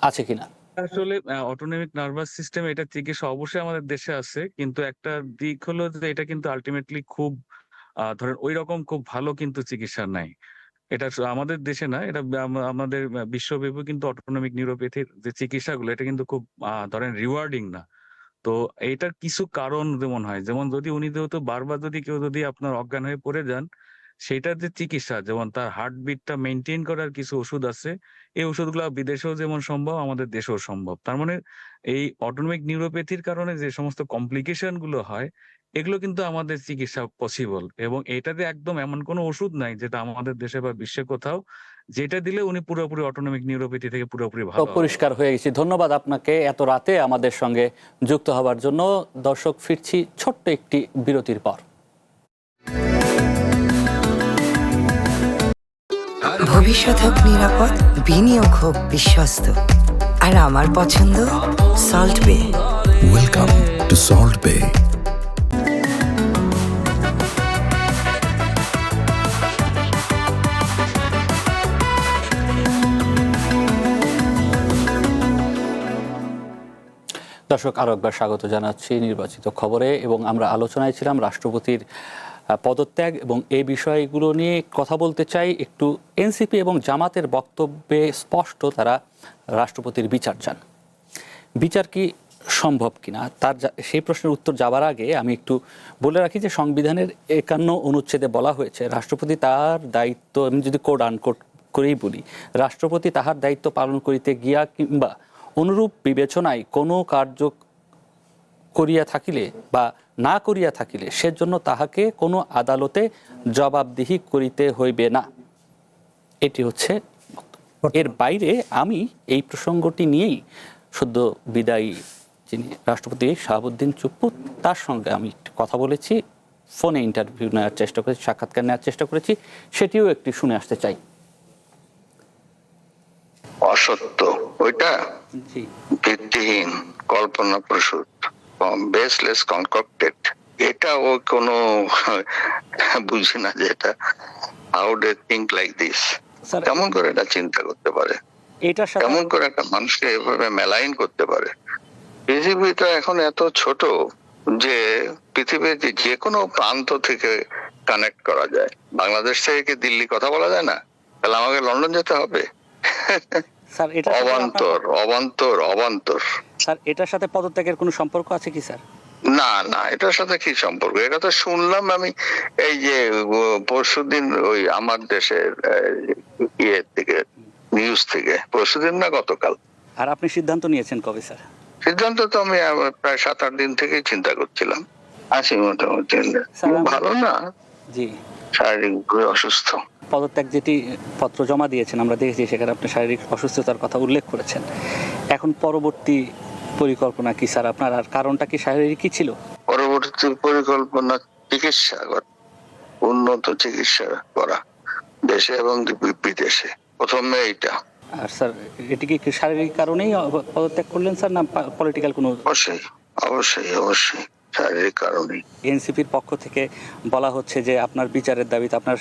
আছে কিনা? আসলে অটোনমিক নার্ভাস সিস্টেম এটা চিকিৎসা অবশ্যই আমাদের দেশে আছে, কিন্তু একটা দিক হলো যে এটা কিন্তু আলটিমেটলি খুব ধরেন ওই রকম খুব ভালো কিন্তু চিকিৎসা নাই। এটা আমাদের দেশে না, এটা আমাদের বিশ্বব্যাপী কিন্তু অটোনমিক নিউরোপ্যাথির যে চিকিৎসাগুলো এটা কিন্তু খুব ধরেন রিওয়ার্ডিং না। তো এইটার কিছু কারণ যেমন হয়, যেমন যদি উনি যেহেতু বারবার যদি কেউ যদি আপনার অজ্ঞান হয়ে পড়ে যান, সেইটার যে চিকিৎসা যেমন তার হার্টবিটটা মেইনটেইন করার কিছু ওষুধ আছে। এই ওষুধগুলা বিদেশেও যেমন সম্ভব, আমাদের দেশেও সম্ভব। তার মানে এই অটোনমিক নিউরোপ্যাথির কারণে যে সমস্ত কমপ্লিকেশন গুলো হয়, এগুলো কিন্তু আমাদের চিকিৎসা পসিবল, এবং এটাতে একদম এমন কোনো ওষুধ নাই যেটা আমাদের দেশে বা বিশ্বে কোথাও যেটা দিলে উনি পুরোপুরি অটোনমিক নিউরোপ্যাথি থেকে পুরোপুরি তো ভালো হবে। পরিষ্কার হয়ে গেছি। ধন্যবাদ আপনাকে এত রাতে আমাদের সঙ্গে যুক্ত হবার জন্য। দর্শক, ফিরছি ছোট্ট একটি বিরতির পর। ভবিষ্যৎ হোক নিরাপদ, বিনিয়োগ হোক বিশ্বস্ত, আর আমার পছন্দ সল্ট বে। Welcome to Salt Bay. দর্শক, আরো একবার স্বাগত জানাচ্ছি নির্বাচিত খবরে, এবং আমরা আলোচনায় ছিলাম রাষ্ট্রপতির পদত্যাগ এবং এই বিষয়গুলো নিয়ে কথা বলতে চাই। একটু এনসিপি এবং জামাতের বক্তব্যে স্পষ্ট তারা রাষ্ট্রপতির বিচার চান। বিচার কি সম্ভব কিনা তার সেই প্রশ্নের উত্তর যাওয়ার আগে আমি একটু বলে রাখি যে সংবিধানের 51 অনুচ্ছেদে বলা হয়েছে রাষ্ট্রপতি তার দায়িত্ব, আমি যদি কোড আনকোড করেই বলি, রাষ্ট্রপতি তাহার দায়িত্ব পালন করিতে গিয়া কিংবা অনুরূপ বিবেচনায় কোনো কার্য করিয়া থাকিলে বা না করিয়া থাকিলে সেজন্য তাহাকে কোনো আদালতে জবাবদিহি করিতে হইবে না। এটি হচ্ছে এর বাইরে আমি এই প্রসঙ্গটি নিয়েই সদ্য বিদায়ী যিনি রাষ্ট্রপতি শাহাবুদ্দিন চুপ্পু, তার সঙ্গে আমি কথা বলেছি, ফোনে ইন্টারভিউ নেওয়ার চেষ্টা করেছি, সাক্ষাৎকার নেওয়ার চেষ্টা করেছি, সেটিও একটি শুনে আসতে চাই। অসত্য, ওইটা জি, ভিত্তিহীন, কল্পনা প্রসূত, বেসলেস, কনকক্টেড। এটা ও কোনো বুঝি না যে এটা how dare think like this. Sir, কেমন করে এটা চিন্তা করতে পারে, এটার সাথে কেমন করে একটা মানুষকে এভাবে মেলাইন করতে পারে। পৃথিবীটা এখন এত ছোট যে পৃথিবীর যে কোনো প্রান্ত থেকে কানেক্ট করা যায়। বাংলাদেশ থেকে কি দিল্লি কথা বলা যায় না? তাহলে আমাকে লন্ডন যেতে হবে? স্যার, এটা অবান্তর, অবান্তর, অবান্তর। স্যার, এটার সাথে পদত্যাগের কোনো সম্পর্ক আছে কি স্যার? না না, এটার সাথে কি সম্পর্ক? এটা তো শুনলাম আমি এই যে পরশুদিন ওই আমার দেশের ইয়ে থেকে, নিউজ থেকে, পরশুদিন না গতকাল। আর আপনি সিদ্ধান্ত নিয়েছেন কবে স্যার? সিদ্ধান্ত তো আমি প্রায় 7-8 দিন থেকেই চিন্তা করছিলাম। আছি মোটামুটি, ভালো না, জি, শারীরিকভাবে অসুস্থ। পদত্যাগ যেটি পত্র জমা দিয়েছেন আমরা দেখেছি, সেখানে আপনি শারীরিক অসুস্থতার কথা উল্লেখ করেছেন। এখন পরবর্তী পরিকল্পনা কি স্যার আপনার, আর কারণটা কি শারীরিকই ছিল? পরবর্তী পরিকল্পনা চিকিৎসা করা, উন্নত চিকিৎসা করা দেশে এবং বিদেশে, প্রথমে এইটা। আর স্যার, এটি কি শারীরিক কারণেই পদত্যাগ করলেন স্যার, না পলিটিক্যাল কোনো? অবশ্যই অবশ্যই অবশ্যই শারীরিক কারণেই। এনসিপির পক্ষ থেকে বলা হচ্ছে যে আপনার বিচারের দাবিতে আপনার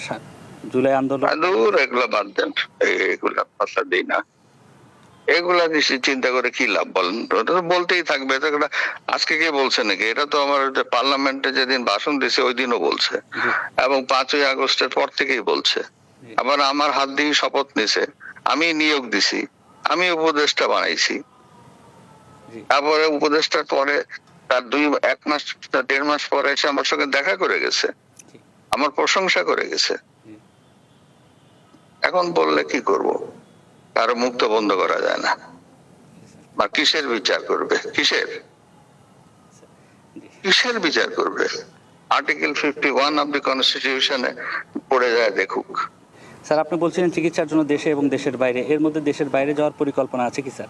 জুলাই আন্দোলন। দূর, এগুলা বাদ দেন, এগুলা পাত্তা দিই না। এগুলা চিন্তা করে কি লাভ বলেন? ওটা তো বলতেই থাকবে। আজকে কে বলছে নাকি? এটা তো আমার পার্লামেন্টে যেদিন ভাষণ দিছে ওই দিনও বলছে, এবং 5ই আগস্টের পর থেকেই বলছে। আবার আমার হাত দিয়ে শপথ নিছে, আমি নিয়োগ দিছি, আমি উপদেষ্টা বানাইছি। তারপরে উপদেষ্টার পরে তার 1 মাস 1.5 মাস পরে এসে আমার সঙ্গে দেখা করে গেছে, আমার প্রশংসা করে গেছে। এখন বললে কি করব? কারো মুখ তো বন্ধ করা যায় না। বা কিসের বিচার করবে? কিসের বিচার করবে? আর্টিকেল 51 অফ দি কনস্টিটিউশনে পড়ে যায়, দেখুক। স্যার, আপনি বলছিলেন চিকিৎসার জন্য দেশে এবং দেশের বাইরে, এর মধ্যে দেশের বাইরে যাওয়ার পরিকল্পনা আছে কি স্যার?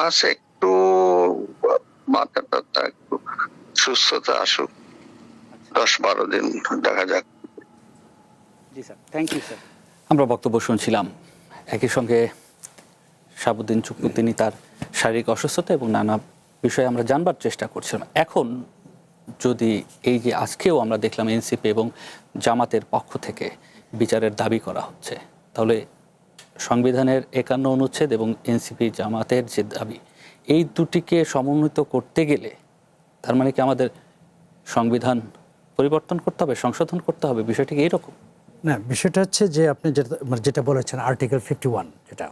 আছে, একটু মাথাটা একটু সুস্থতা আসুক, 10-12 দিন দেখা যাক। জি স্যার, থ্যাংক ইউ স্যার। আমরা বক্তব্য শুনছিলাম, একই সঙ্গে শাহাবুদ্দিন চুপ্পু তিনি তার শারীরিক অসুস্থতা এবং নানা বিষয়ে আমরা জানবার চেষ্টা করছিলাম। এখন যদি এই যে আজকেও আমরা দেখলাম এনসিপি এবং জামাতের পক্ষ থেকে বিচারের দাবি করা হচ্ছে, তাহলে সংবিধানের 51 অনুচ্ছেদ এবং এনসিপি জামাতের যে দাবি, এই দুটিকে সমন্বিত করতে গেলে তার মানে কি আমাদের সংবিধান পরিবর্তন করতে হবে, সংশোধন করতে হবে? বিষয়টি কি এইরকম? না, বিষয়টা হচ্ছে যে আপনি যেটা বলেছেন আর্টিকেল 51, যেটা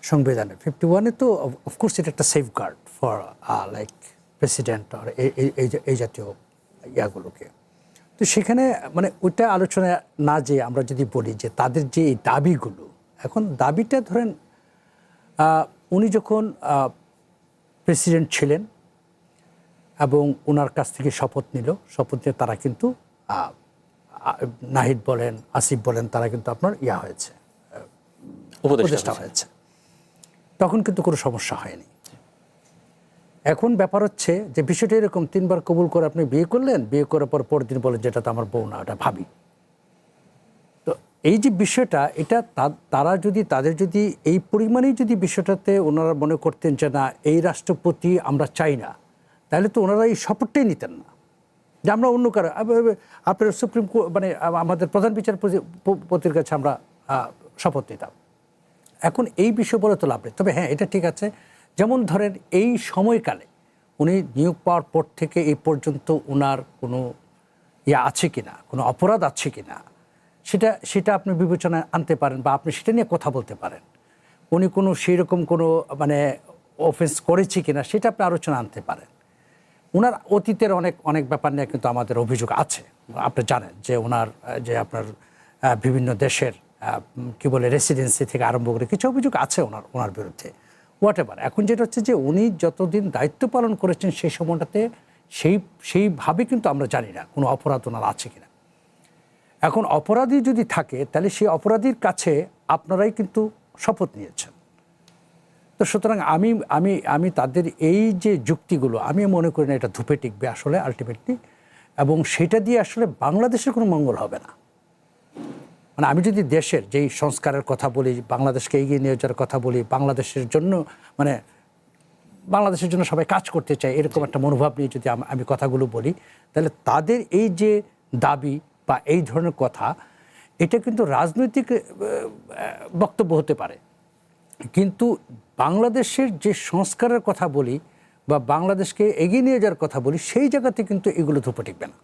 সংবিধানে 51-এ, তো অফকোর্স এটা একটা সেফগার্ড ফর লাইক প্রেসিডেন্ট আর এই জাতীয় ইয়াগুলোকে। তো সেখানে মানে ওইটা আলোচনা না, যে আমরা যদি বলি যে তাদের যে এই দাবিগুলো, এখন দাবিটা ধরেন উনি যখন প্রেসিডেন্ট ছিলেন এবং ওনার কাছ থেকে শপথ নিয়ে তারা কিন্তু নাহিদ বলেন, আসিফ বলেন, তারা কিন্তু আপনার হয়েছে, উপদেষ্টা হয়েছে, তখন কিন্তু কোনো সমস্যা হয়নি। এখন ব্যাপার হচ্ছে যে বিষয়টা এরকম, 3 বার কবুল করে আপনি বিয়ে করলেন, বিয়ে করার পর পরের দিন বলেন যেটা তো আমার বউ না, ওটা ভাবি। তো এই যে বিষয়টা, এটা তাদের যদি এই পরিমাণেই যদি বিষয়টাতে ওনারা মনে করতেন যে না, এই রাষ্ট্রপতি আমরা চাই না, তাহলে তো ওনারা এই শপথটাই নিতেন না যে আমরা অন্য কারো, আপনার সুপ্রিম কোর্ট মানে আমাদের প্রধান বিচারপতির কাছে আমরা শপথ নিতাম। এখন এই বিষয় বলে তো লাভ নেই। তবে হ্যাঁ, এটা ঠিক আছে, যেমন ধরেন এই সময়কালে উনি নিয়োগ পাওয়ার পর থেকে এই পর্যন্ত ওনার কোনো আছে কিনা, কোনো অপরাধ আছে কিনা, সেটা আপনি বিবেচনায় আনতে পারেন, বা আপনি সেটা নিয়ে কথা বলতে পারেন। উনি কোনো সেই রকম কোনো মানে অফেন্স করেছে কিনা, সেটা আপনি আলোচনা আনতে পারেন। ওনার অতীতের অনেক ব্যাপার নিয়ে কিন্তু আমাদের অভিযোগ আছে। আপনি জানেন যে ওনার যে আপনার বিভিন্ন দেশের কি বলে রেসিডেন্সি থেকে আরম্ভ করে কিছু অভিযোগ আছে ওনার বিরুদ্ধে, হোয়াট এভার। এখন যেটা হচ্ছে যে উনি যতদিন দায়িত্ব পালন করেছেন সেই সময়টাতে সেইভাবে কিন্তু আমরা জানি না কোনো অপরাধ ওনার আছে কিনা। এখন অপরাধী যদি থাকে, তাহলে সেই অপরাধীর কাছে আপনারাই কিন্তু শপথ নিয়েছেন। তো সুতরাং আমি তাদের এই যে যুক্তিগুলো, আমি মনে করি না এটা ধূপে টিকবে আসলে আলটিমেটলি, এবং সেটা দিয়ে আসলে বাংলাদেশের কোনো মঙ্গল হবে না। মানে আমি যদি দেশের যেই সংস্কারের কথা বলি, বাংলাদেশকে এগিয়ে নিয়ে যাওয়ার কথা বলি, বাংলাদেশের জন্য সবাই কাজ করতে চায়, এরকম একটা মনোভাব নিয়ে যদি আমি কথাগুলো বলি, তাহলে তাদের এই যে দাবি বা এই ধরনের কথা, এটা কিন্তু রাজনৈতিক বক্তব্য হতে পারে, কিন্তু বাংলাদেশের যে সংস্কারের কথা বলি বা বাংলাদেশকে এগিয়ে নিয়ে যাওয়ার কথা বলি, সেই জায়গাতে কিন্তু এগুলো ধূপে টিকবে না।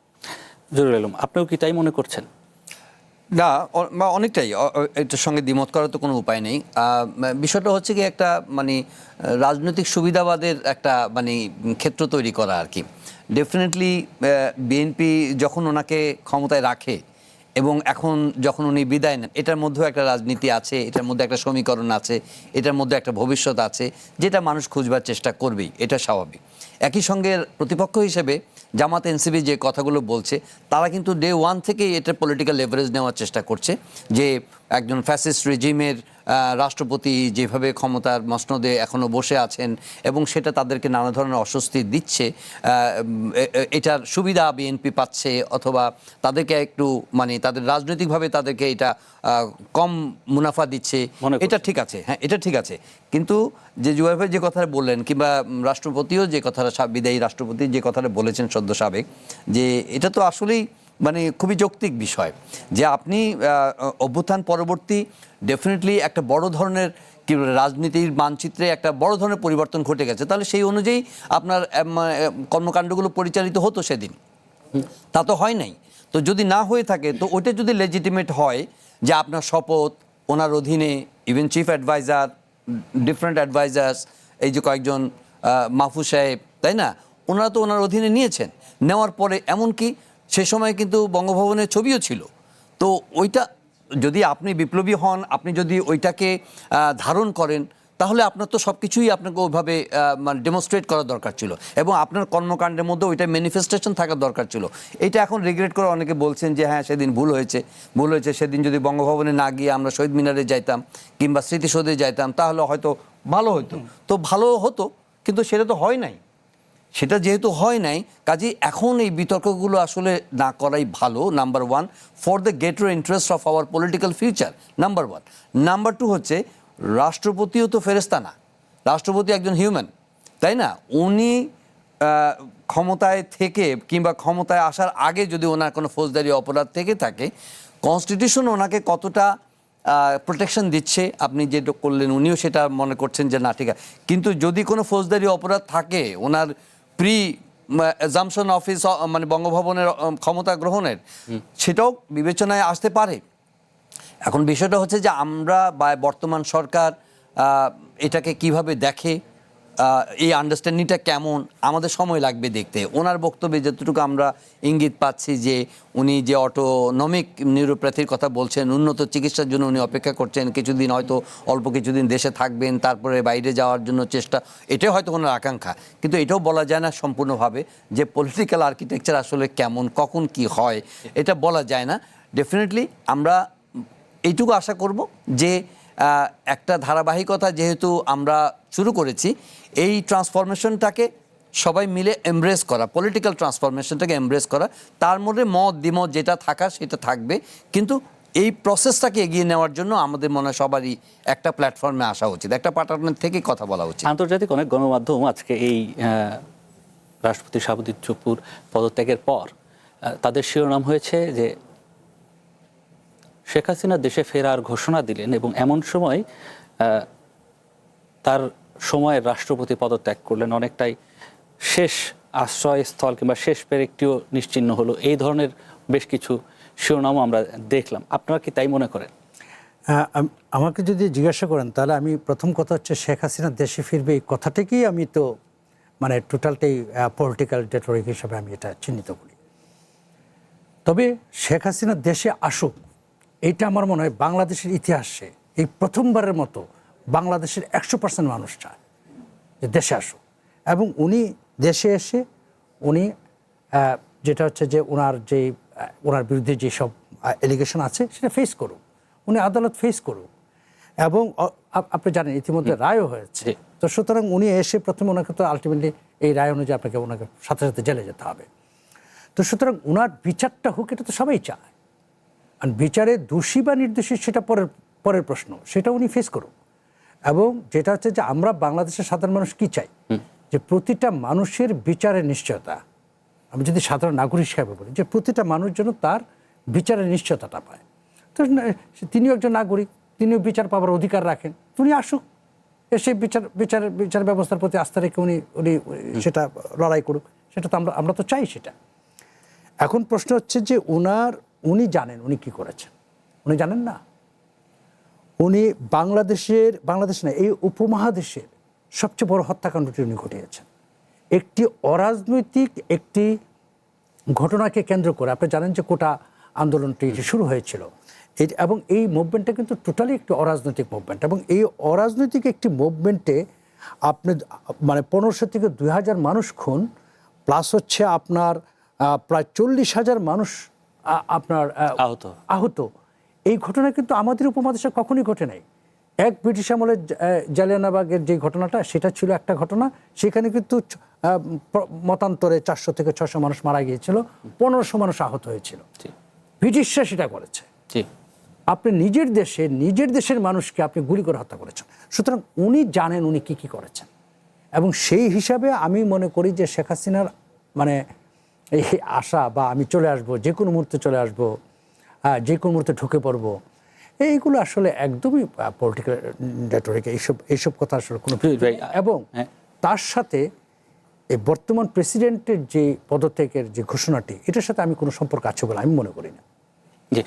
জরুল আলম, আপনিও কি তাই মনে করছেন? না, অনেকটাই এটার সঙ্গে দ্বিমত করার তো কোনো উপায় নেই। বিষয়টা হচ্ছে কি, একটা মানে রাজনৈতিক সুবিধাবাদের একটা মানে ক্ষেত্র তৈরি করা আর কি। ডেফিনেটলি বিএনপি যখন ওনাকে ক্ষমতায় রাখে এবং এখন যখন উনি বিদায় নেন, এটার মধ্যেও একটা রাজনীতি আছে, এটার মধ্যে একটা সমীকরণ আছে, এটার মধ্যে একটা ভবিষ্যৎ আছে, যেটা মানুষ খুঁজবার চেষ্টা করবেই, এটা স্বাভাবিক। একই সঙ্গে প্রতিপক্ষ হিসেবে জামাত এনসিপি যে কথাগুলো বলছে, তারা কিন্তু ডে 1 থেকেই এটা পলিটিক্যাল লেভারেজ নেওয়ার চেষ্টা করছে, যে একজন ফ্যাসিস্ট রেজিমের রাষ্ট্রপতি যেভাবে ক্ষমতার মসনদে এখনও বসে আছেন এবং সেটা তাদেরকে নানা ধরনের অস্বস্তি দিচ্ছে, এটার সুবিধা বিএনপি পাচ্ছে, অথবা তাদেরকে একটু মানে তাদের রাজনৈতিকভাবে তাদেরকে এটা কম মুনাফা দিচ্ছে, এটা ঠিক আছে, হ্যাঁ এটা ঠিক আছে। কিন্তু যে জুবাইর ভাই যে কথাটা বললেন, কিংবা রাষ্ট্রপতিও যে কথাটা, বিদায়ী রাষ্ট্রপতি যে কথাটা বলেছেন সদ্য সাবেক, যে এটা তো আসলেই মানে খুবই যৌক্তিক বিষয়, যে আপনি অভ্যুত্থান পরবর্তী ডেফিনেটলি একটা বড় ধরনের কি রাজনীতির মানচিত্রে একটা বড় ধরনের পরিবর্তন ঘটে গেছে, তাহলে সেই অনুযায়ী আপনার কর্মকাণ্ডগুলো পরিচালিত হতো সেদিন। তা তো হয় নাই। তো যদি না হয়ে থাকে, তো ওইটা যদি লেজিটিমেট হয় যে আপনার শপথ, ওনার অধীনে even chief adviser, different advisers, এই যে কয়েকজন মাহফুজ সাহেব, তাই না, ওনারা তো ওনার অধীনে নিয়েছেন। নেওয়ার পরে এমনকি সে সময় কিন্তু বঙ্গভবনের ছবিও ছিল। তো ওইটা যদি আপনি বিপ্লবী হন, আপনি যদি ওইটাকে ধারণ করেন, তাহলে আপনার তো সব কিছুই আপনাকে ওইভাবে মানে ডেমনস্ট্রেট করা দরকার ছিল, এবং আপনার কর্মকাণ্ডের মধ্যে ওইটা ম্যানিফেস্টেশন থাকার দরকার ছিল। এটা এখন রিগ্রেট করে অনেকে বলছেন যে হ্যাঁ সেদিন ভুল হয়েছে, সেদিন যদি বঙ্গভবনে না গিয়ে আমরা শহীদ মিনারে যাইতাম কিংবা স্মৃতিসৌধে যাইতাম, তাহলে হয়তো ভালো হতো। তো ভালো হতো, কিন্তু সেটা তো হয় নাই। সেটা যেহেতু হয় নাই, কাজে এখন এই বিতর্কগুলো আসলে না করাই ভালো, number one, for the greater interest of our political future, number one. Number two হচ্ছে, রাষ্ট্রপতিও তো ফেরেশতা না, রাষ্ট্রপতি একজন হিউম্যান, তাই না? উনি ক্ষমতায় থেকে কিংবা ক্ষমতায় আসার আগে যদি ওনার কোনো ফৌজদারি অপরাধ থেকে থাকে, কনস্টিটিউশন ওনাকে কতটা প্রোটেকশন দিচ্ছে, আপনি যেটা করলেন উনিও সেটা মনে করছেন যে না ঠিক আছে, কিন্তু যদি কোনো ফৌজদারি অপরাধ থাকে ওনার প্রি অ্যাজাম্পশন অফিস মানে বঙ্গভবনের ক্ষমতা গ্রহণের, সেটাও বিবেচনায় আসতে পারে। এখন বিষয়টা হচ্ছে যে আমরা বা বর্তমান সরকার এটাকে কিভাবে দেখে, এই আন্ডারস্ট্যান্ডিংটা কেমন, আমাদের সময় লাগবে দেখতে। ওনার বক্তব্যে যতটুকু আমরা ইঙ্গিত পাচ্ছি যে উনি যে অটোনমিক নিউরোপ্যাথির কথা বলছেন, উন্নত চিকিৎসার জন্য উনি অপেক্ষা করছেন, কিছুদিন হয়তো অল্প কিছুদিন দেশে থাকবেন, তারপরে বাইরে যাওয়ার জন্য চেষ্টা, এটাই হয়তো ওনার আকাঙ্ক্ষা। কিন্তু এটাও বলা যায় না সম্পূর্ণভাবে যে পলিটিক্যাল আর্কিটেকচার আসলে কেমন, কখন কি হয়, এটা বলা যায় না। ডেফিনেটলি আমরা এইটুকু আশা করব যে একটা ধারাবাহিকতা যেহেতু আমরা শুরু করেছি, এই ট্রান্সফরমেশনটাকে সবাই মিলে এমব্রেস করা, পলিটিক্যাল ট্রান্সফরমেশনটাকে এমব্রেস করা, তার মধ্যে মত দ্বিমত যেটা থাকার সেটা থাকবে, কিন্তু এই প্রসেসটাকে এগিয়ে নেওয়ার জন্য আমাদের মনে হয় সবারই একটা প্ল্যাটফর্মে আসা উচিত, একটা প্ল্যাটফর্মের থেকে কথা বলা উচিত। আন্তর্জাতিক অনেক গণমাধ্যম আজকে এই রাষ্ট্রপতি শাহাবুদ্দিন চুপ্পুর পদত্যাগের পর তাদের শিরোনাম হয়েছে যে শেখ হাসিনা দেশে ফেরার ঘোষণা দিলেন এবং এমন সময় তার সময়ের রাষ্ট্রপতি পদত্যাগ করলেন, অনেকটাই শেষ আশ্রয়স্থল কিংবা শেষ পেরেকটিও নিশ্চিহ্ন হলো। এই ধরনের বেশ কিছু শিরোনামও আমরা দেখলাম। আপনারা কি তাই মনে করেন? আমাকে যদি জিজ্ঞাসা করেন তাহলে আমি প্রথম কথা হচ্ছে শেখ হাসিনা দেশে ফিরবে এই কথাটাকেই আমি তো মানে টোটালটাই পলিটিক্যাল রেটরিক হিসাবে আমি এটা চিহ্নিত করি। তবে শেখ হাসিনা দেশে আসুক, এইটা আমার মনে হয় বাংলাদেশের ইতিহাসে এই প্রথমবারের মতো বাংলাদেশের 100% মানুষ চায় যে দেশে আসুক, এবং উনি দেশে এসে উনি যেটা হচ্ছে যে ওনার বিরুদ্ধে যেসব এলিগেশন আছে সেটা ফেস করুক, উনি আদালত ফেস করুক, এবং আপনি জানেন ইতিমধ্যে রায়ও হয়েছে। তো সুতরাং উনি এসে প্রথমে ওনাকে তো আলটিমেটলি এই রায় অনুযায়ী আপনাকে ওনাকে সাথে সাথে জেলে যেতে হবে। তো সুতরাং ওনার বিচারটা হোক, এটা তো সবাই চায়। আর বিচারে দোষী বা নির্দোষী সেটা পরের প্রশ্ন, সেটা উনি ফেস করুক। এবং যেটা হচ্ছে যে আমরা বাংলাদেশের সাধারণ মানুষ কি চাই, যে প্রতিটা মানুষের বিচারের নিশ্চয়তা, আমি যদি সাধারণ নাগরিক হিসাবে বলি যে প্রতিটা মানুষ যেন তার বিচারের নিশ্চয়তাটা পায়। তো তিনিও একজন নাগরিক, তিনিও বিচার পাবার অধিকার রাখেন, উনি আসুক, এসে বিচার ব্যবস্থার প্রতি আস্থা রেখে উনি সেটা লড়াই করুক, সেটা তো আমরা তো চাই সেটা। এখন প্রশ্ন হচ্ছে যে উনি জানেন উনি কি করেছেন, উনি জানেন না। উনি বাংলাদেশ না, এই উপমহাদেশের সবচেয়ে বড় হত্যাকাণ্ডটি উনি ঘটিয়েছেন। একটি অরাজনৈতিক একটি ঘটনাকে কেন্দ্র করে, আপনি জানেন যে কোটা আন্দোলনটি শুরু হয়েছিল, এবং এই মুভমেন্টটা কিন্তু টোটালি একটি অরাজনৈতিক মুভমেন্ট, এবং এই অরাজনৈতিক একটি মুভমেন্টে আপনি মানে 1500 থেকে 2000 মানুষ খুন, প্লাস হচ্ছে আপনার প্রায় 40,000 মানুষ আপনার আহত। এই ঘটনা কিন্তু আমাদের উপমহাদেশে কখনই ঘটে নাই। এক ব্রিটিশ আমলে জালিয়ানবাগের যে ঘটনাটা, সেটা ছিল একটা ঘটনা, সেখানে কিন্তু মতান্তরে 400 থেকে 600 মানুষ মারা গিয়েছিল, 1500 মানুষ আহত হয়েছিল। ব্রিটিশরা সেটা করেছে। আপনি নিজের দেশের মানুষকে আপনি গুলি করে হত্যা করেছেন। সুতরাং উনি জানেন উনি কি করেছেন, এবং সেই হিসাবে আমি মনে করি যে শেখ হাসিনার মানে এই আশা বা আমি চলে আসবো, যে কোনো মুহূর্তে চলে আসবো, যে কোনো মুহূর্তে ঢুকে পড়বো, এইগুলো আসলে একদমই পলিটিক্যাল রেটরিক, এইসব কথা আসলে কোনো, এবং তার সাথে এই বর্তমান প্রেসিডেন্টের যে পদত্যাগের যে ঘোষণাটি, এটার সাথে আমি কোনো সম্পর্ক আছে বলে আমি মনে করি না। জি,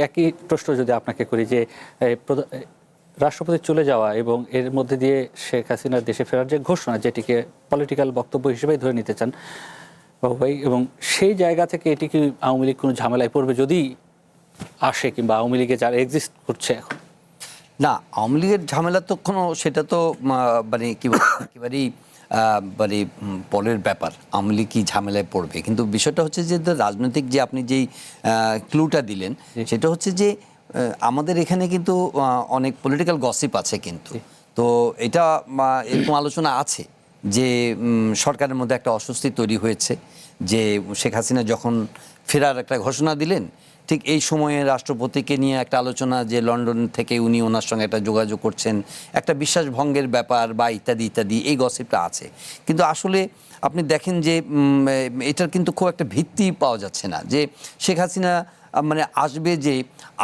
একই প্রশ্ন যদি আপনাকে করি যে রাষ্ট্রপতি চলে যাওয়া এবং এর মধ্যে দিয়ে শেখ হাসিনার দেশে ফেরার যে ঘোষণা, যেটিকে পলিটিক্যাল বক্তব্য হিসেবেই ধরে নিতে চান বাবু ভাই, এবং সেই জায়গা থেকে এটি কি আওয়ামী লীগ কোনো ঝামেলায় পড়বে যদি আসে, কিংবা আওয়ামী লীগে যারা এক্সিস্ট করছে এখন? না, আওয়ামী লীগের ঝামেলা তো সেটা তো মানে একেবারেই মানে পরের ব্যাপার, আওয়ামী লীগ কি ঝামেলায় পড়বে। কিন্তু বিষয়টা হচ্ছে যে রাজনৈতিক যে আপনি যেই ক্লুটা দিলেন, সেটা হচ্ছে যে আমাদের এখানে কিন্তু অনেক পলিটিক্যাল গসিপ আছে, কিন্তু তো এটা এরকম আলোচনা আছে যে সরকারের মধ্যে একটা অস্বস্তি তৈরি হয়েছে, যে শেখ হাসিনা যখন ফেরার একটা ঘোষণা দিলেন ঠিক এই সময়ে রাষ্ট্রপতিকে নিয়ে একটা আলোচনা, যে লন্ডন থেকে উনি ওনার সঙ্গে একটা যোগাযোগ করছেন, একটা বিশ্বাস ভঙ্গের ব্যাপার বা ইত্যাদি ইত্যাদি, এই গসিপটা আছে। কিন্তু আসলে আপনি দেখেন যে এটার কিন্তু খুব একটা ভিত্তি পাওয়া যাচ্ছে না, যে শেখ হাসিনা মানে আসবে, যে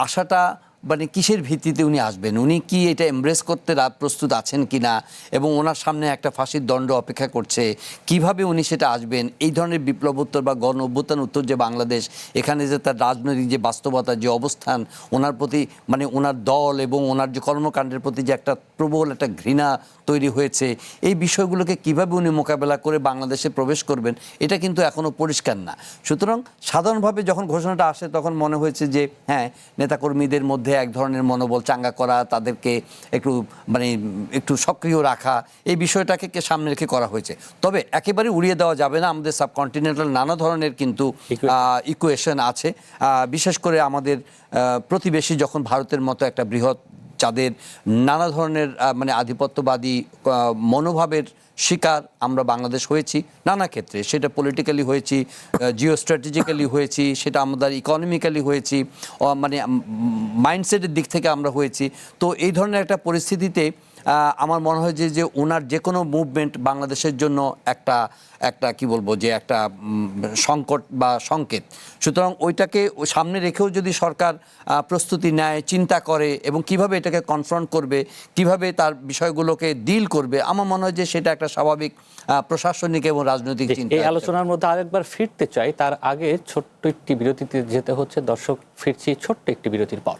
আশাটা মানে কিসের ভিত্তিতে উনি আসবেন, উনি কি এটা এমব্রেস করতে প্রস্তুত আছেন কিনা, এবং ওনার সামনে একটা ফাঁসির দণ্ড অপেক্ষা করছে, কিভাবে উনি সেটা আসবেন। এই ধরনের বিপ্লবোত্তর বা গণ অভ্যুত্থান উত্তর যে বাংলাদেশ, এখানে যে তার রাজনৈতিক যে বাস্তবতা, যে অবস্থান, ওনার প্রতি মানে ওনার দল এবং ওনার যে কর্মকাণ্ডের প্রতি যে একটা প্রবল একটা ঘৃণা তৈরি হয়েছে, এই বিষয়গুলোকে কিভাবে উনি মোকাবেলা করে বাংলাদেশে প্রবেশ করবেন, এটা কিন্তু এখনও পরিষ্কার না। সুতরাং সাধারণভাবে যখন ঘোষণাটা আসে তখন মনে হয়েছে যে হ্যাঁ, নেতাকর্মীদের মধ্যে এক ধরনের মনোবল চাঙ্গা করা, তাদেরকে একটু মানে একটু সক্রিয় রাখা, এই বিষয়টাকে সামনে রেখে করা হয়েছে। তবে একেবারে উড়িয়ে দেওয়া যাবে না, আমাদের সাবকন্টিনেন্টাল নানা ধরনের কিন্তু ইকুয়েশন আছে। বিশেষ করে আমাদের প্রতিবেশী যখন ভারতের মতো একটা বৃহৎ, যাদের নানা ধরনের মানে আধিপত্যবাদী মনোভাবের শিকার আমরা বাংলাদেশ হয়েছি নানা ক্ষেত্রে, সেটা পলিটিক্যালি হয়েছি, জিও স্ট্র্যাটেজিক্যালি হয়েছি, সেটা আমাদের ইকোনমিক্যালি হয়েছি, মানে মাইন্ডসেটের দিক থেকে আমরা হয়েছি। তো এই ধরনের একটা পরিস্থিতিতে আমার মনে হয় যে ওনার যে কোনো মুভমেন্ট বাংলাদেশের জন্য একটা একটা কি বলবো, যে একটা সংকট বা সংকেত। সুতরাং ওইটাকে সামনে রেখেও যদি সরকার প্রস্তুতি নেয়, চিন্তা করে এবং কিভাবে এটাকে কনফ্রন্ট করবে, কিভাবে তার বিষয়গুলোকে ডিল করবে, আমার মনে হয় যে সেটা একটা স্বাভাবিক প্রশাসনিক এবং রাজনৈতিক চিন্তা। এই আলোচনার মধ্যে আরেকবার ফিরতে চাই, তার আগে ছোট্ট একটি বিরতিতে যেতে হচ্ছে। দর্শক, ফিরছি ছোট্ট একটি বিরতির পর।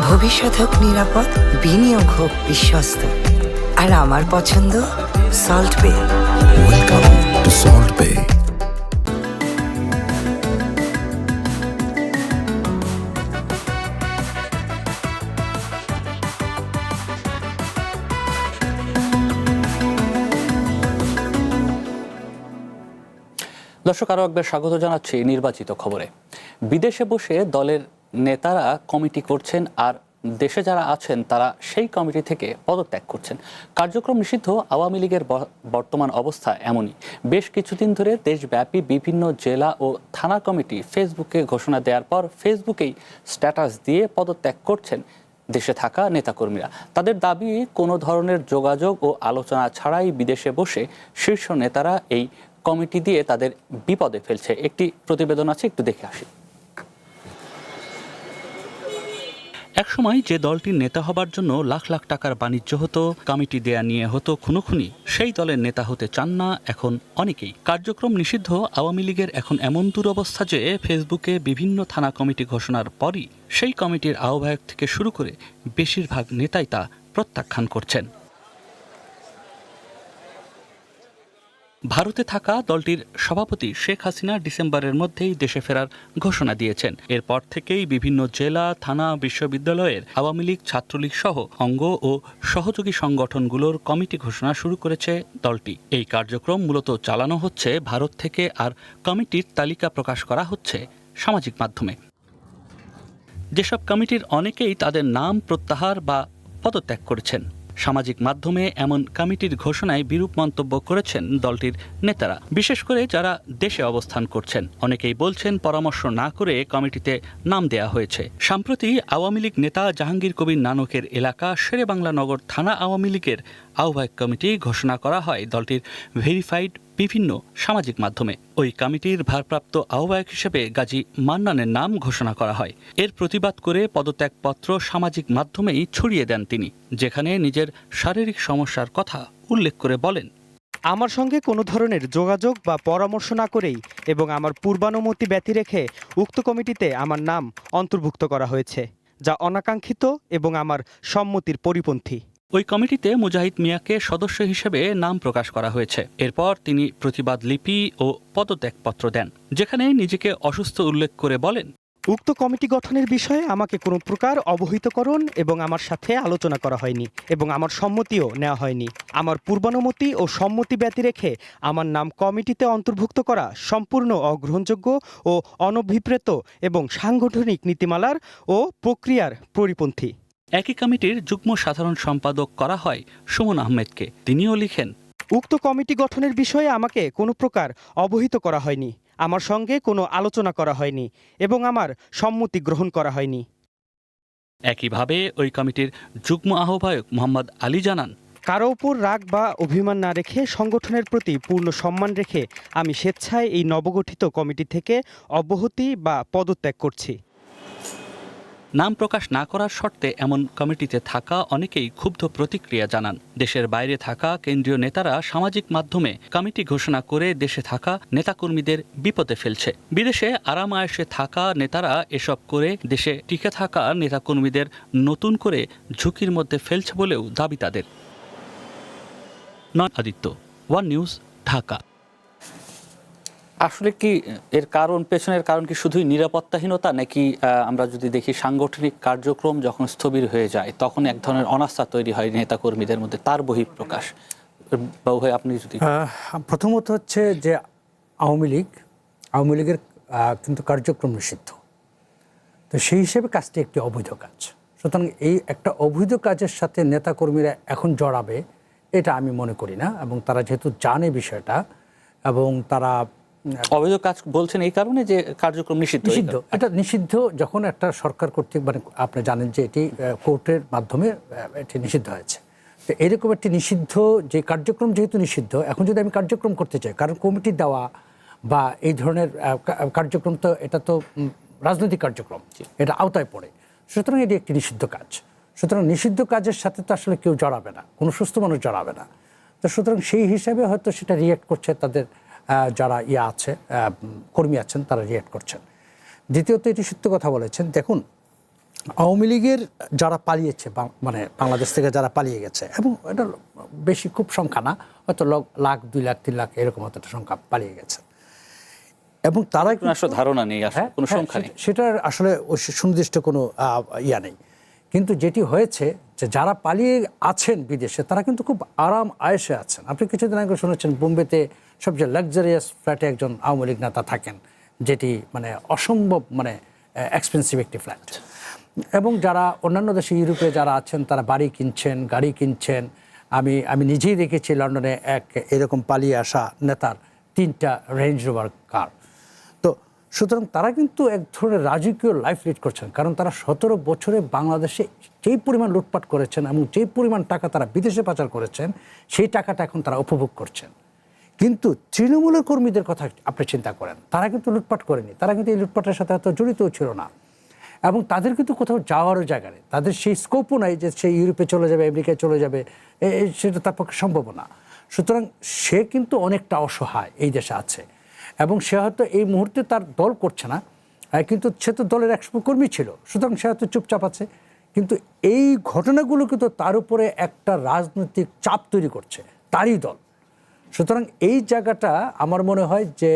ভবিষ্যৎ হোক নিরাপদ, বিনিয়োগ হোক বিশ্বস্ত, আর আমার পছন্দ সল্ট বে। ওয়েলকাম টু সল্ট বে। দর্শক, আরও একবার স্বাগত জানাচ্ছি নির্বাচিত খবরে। বিদেশে বসে দলের নেতারা কমিটি করছেন, আর দেশে যারা আছেন তারা সেই কমিটি থেকে পদত্যাগ করছেন। কার্যক্রম নিষিদ্ধ আওয়ামী লীগের বর্তমান অবস্থা এমনই। বেশ কিছুদিন ধরে দেশব্যাপী বিভিন্ন জেলা ও থানা কমিটি ফেসবুকে ঘোষণা দেওয়ার পর ফেসবুকেই স্ট্যাটাস দিয়ে পদত্যাগ করছেন দেশে থাকা নেতাকর্মীরা। তাদের দাবি, কোনো ধরনের যোগাযোগ ও আলোচনা ছাড়াই বিদেশে বসে শীর্ষ নেতারা এই কমিটি দিয়ে তাদের বিপদে ফেলছে। একটি প্রতিবেদন আছে, একটু দেখে আসি। একসময় যে দলটির নেতা হবার জন্য লাখ লাখ টাকার বাণিজ্য হতো, কমিটি দেয়া নিয়ে হতো খুনোখুনি, সেই দলের নেতা হতে চান না এখন অনেকেই। কার্যক্রম নিষিদ্ধ আওয়ামী লীগের এখন এমন দুরবস্থা যে ফেসবুকে বিভিন্ন থানা কমিটি ঘোষণার পরই সেই কমিটির আহ্বায়ক থেকে শুরু করে বেশিরভাগ নেতাই তা প্রত্যাখ্যান করছেন। ভারতে থাকা দলটির সভাপতি শেখ হাসিনা ডিসেম্বরের মধ্যেই দেশে ফেরার ঘোষণা দিয়েছেন। এরপর থেকেই বিভিন্ন জেলা, থানা, বিশ্ববিদ্যালয়ের আওয়ামী লীগ, ছাত্রলীগ সহ অঙ্গ ও সহযোগী সংগঠনগুলোর কমিটি ঘোষণা শুরু করেছে দলটি। এই কার্যক্রম মূলত চালানো হচ্ছে ভারত থেকে, আর কমিটির তালিকা প্রকাশ করা হচ্ছে সামাজিক মাধ্যমে। যেসব কমিটির অনেকেই তাদের নাম প্রত্যাহার বা পদত্যাগ করেছেন। সামাজিক মাধ্যমে এমন কমিটির ঘোষণায় বিরূপ মন্তব্য করেছেন দলটির নেতারা, বিশেষ করে যারা দেশে অবস্থান করছেন। অনেকেই বলছেন পরামর্শ না করে কমিটিতে নাম দেয়া হয়েছে। সম্প্রতি আওয়ামী লীগ নেতা জাহাঙ্গীর কবির নানকের এলাকা শেরেবাংলা নগর থানা আওয়ামী লীগের আহ্বায়ক কমিটি ঘোষণা করা হয় দলটির ভেরিফাইড বিভিন্ন সামাজিক মাধ্যমে। ওই কমিটির ভারপ্রাপ্ত আহ্বায়ক হিসেবে গাজী মান্নানের নাম ঘোষণা করা হয়। এর প্রতিবাদ করে পদত্যাগপত্র সামাজিক মাধ্যমেই ছড়িয়ে দেন তিনি, যেখানে নিজের শারীরিক সমস্যার কথা উল্লেখ করে বলেন, আমার সঙ্গে কোনো ধরনের যোগাযোগ বা পরামর্শ না করেই এবং আমার পূর্বানুমতি ব্যতি রেখে উক্ত কমিটিতে আমার নাম অন্তর্ভুক্ত করা হয়েছে, যা অনাকাঙ্ক্ষিত এবং আমার সম্মতির পরিপন্থী। ওই কমিটিতে মুজাহিদ মিয়াকে সদস্য হিসেবে নাম প্রকাশ করা হয়েছে। এরপর তিনি প্রতিবাদ লিপি ও পদত্যাগপত্র দেন, যেখানে নিজেকে অসুস্থ উল্লেখ করে বলেন, উক্ত কমিটি গঠনের বিষয়ে আমাকে কোনো প্রকার অবহিতকরণ এবং আমার সাথে আলোচনা করা হয়নি এবং আমার সম্মতিও নেওয়া হয়নি। আমার পূর্বানুমতি ও সম্মতি ব্যতি রেখে আমার নাম কমিটিতে অন্তর্ভুক্ত করা সম্পূর্ণ অগ্রহণযোগ্য ও অনভিপ্রেত এবং সাংগঠনিক নীতিমালার ও প্রক্রিয়ার পরিপন্থী। একই কমিটির যুগ্ম সাধারণ সম্পাদক করা হয় সুমন আহমেদকে। তিনিও লিখেন, উক্ত কমিটি গঠনের বিষয়ে আমাকে কোনো প্রকার অবহিত করা হয়নি, আমার সঙ্গে কোনো আলোচনা করা হয়নি এবং আমার সম্মতি গ্রহণ করা হয়নি। একইভাবে ওই কমিটির যুগ্ম আহ্বায়ক মোহাম্মদ আলী জানান, কারো উপর রাগ বা অভিমান না রেখে সংগঠনের প্রতি পূর্ণ সম্মান রেখে আমি স্বেচ্ছায় এই নবগঠিত কমিটি থেকে অব্যাহতি বা পদত্যাগ করছি। নাম প্রকাশ না করার শর্তে এমন কমিটিতে থাকা অনেকেই ক্ষুব্ধ প্রতিক্রিয়া জানান। দেশের বাইরে থাকা কেন্দ্রীয় নেতারা সামাজিক মাধ্যমে কমিটি ঘোষণা করে দেশে থাকা নেতাকর্মীদের বিপদে ফেলছে। বিদেশে আরাম আয়েশে থাকা নেতারা এসব করে দেশে টিকে থাকা নেতাকর্মীদের নতুন করে ঝুঁকির মধ্যে ফেলছে বলেও দাবি তাদের। নন আদিত্য, ওয়ান নিউজ, ঢাকা। আসলে কি এর পেছনের কারণ কি শুধুই নিরাপত্তাহীনতা, নাকি আমরা যদি দেখি সাংগঠনিক কার্যক্রম যখন স্থবির হয়ে যায় তখন এক ধরনের অনাস্থা তৈরি হয় নেতাকর্মীদের মধ্যে, তার বহিঃপ্রকাশ? বাবু ভাই, আপনি যদি। প্রথমত হচ্ছে যে আওয়ামী লীগের কিন্তু কার্যক্রম নিষিদ্ধ, তো সেই হিসেবে কাজটি একটি অবৈধ কাজ। সুতরাং এই একটা অবৈধ কাজের সাথে নেতাকর্মীরা এখন জড়াবে এটা আমি মনে করি না, এবং তারা যেহেতু জানে বিষয়টা এবং তারা অবৈধ কাজ বলছেন এই কারণে যে কার্যক্রম নিষিদ্ধ। এটা নিষিদ্ধ যখন একটা সরকার কর্তৃক, মানে আপনি জানেন যে এটি কোর্টের মাধ্যমে এটি নিষিদ্ধ হয়েছে। তো এরকম একটি নিষিদ্ধ যে কার্যক্রম যেহেতু নিষিদ্ধ, এখন যদি আমি কার্যক্রম করতে চাই, কারণ কমিটি দেওয়া বা এই ধরনের কার্যক্রম তো এটা তো রাজনৈতিক কার্যক্রম, এটা আওতায় পড়ে। সুতরাং এটি একটি নিষিদ্ধ কাজ। সুতরাং নিষিদ্ধ কাজের সাথে তো আসলে কেউ জড়াবে না, কোনো সুস্থ মানুষ জড়াবে না। তো সুতরাং সেই হিসাবে হয়তো সেটা রিঅ্যাক্ট করছে তাদের যারা আছে কর্মী আছেন, তারা রিঅ্যাক্ট করছেন। দ্বিতীয়ত এটি সত্য কথা বলেছেন। দেখুন, আওয়ামী লীগের যারা পালিয়েছে, মানে বাংলাদেশ থেকে যারা পালিয়ে গেছে, এবং এটা বেশি খুব সংখ্যা না, হয়তো লাখ 2 লাখ 3 লাখ এরকম একটা সংখ্যা পালিয়ে গেছে, এবং তারা আসলে ধারণা নেই, কোনো সংখ্যা নেই, সেটার আসলে সুনির্দিষ্ট কোনো ইয়া নেই। কিন্তু যেটি হয়েছে যে যারা পালিয়ে আছেন বিদেশে, তারা কিন্তু খুব আরাম আয়েশে আছেন। আপনি কিছুদিন আগে শুনেছেন বোম্বেতে সবচেয়ে লাক্সারিয়াস ফ্ল্যাটে একজন আওয়ামী লীগ নেতা থাকেন, যেটি মানে অসম্ভব মানে এক্সপেন্সিভ একটি ফ্ল্যাট। এবং যারা অন্যান্য দেশে, ইউরোপে যারা আছেন, তারা বাড়ি কিনছেন, গাড়ি কিনছেন। আমি নিজেই দেখেছি লন্ডনে এক এরকম পালিয়ে আসা নেতার 3টা রেঞ্জ রোভার কার। তো সুতরাং তারা কিন্তু এক ধরনের রাজকীয় লাইফ লিড করছেন, কারণ তারা 17 বছরে বাংলাদেশে যেই পরিমাণ লুটপাট করেছেন এবং যেই পরিমাণ টাকা তারা বিদেশে পাচার করেছেন, সেই টাকাটা এখন তারা উপভোগ করছেন। কিন্তু তৃণমূলের কর্মীদের কথা আপনি চিন্তা করেন, তারা কিন্তু লুটপাট করেনি, তারা কিন্তু এই লুটপাটের সাথে এত জড়িতও ছিল না, এবং তাদের কিন্তু কোথাও যাওয়ারও জায়গা নেই, তাদের সেই স্কোপও নাই যে সে ইউরোপে চলে যাবে, আমেরিকায় চলে যাবে, সেটা তার পক্ষে সম্ভব না। সুতরাং সে কিন্তু অনেকটা অসহায় এই দেশে আছে, এবং সে হয়তো এই মুহূর্তে তার দল করছে না, কিন্তু সে তো দলের 100 কর্মী ছিল, সুতরাং সে হয়তো চুপচাপ আছে। কিন্তু এই ঘটনাগুলো কিন্তু তার উপরে একটা রাজনৈতিক চাপ তৈরি করছে তারই দল। সুতরাং এই জায়গাটা আমার মনে হয় যে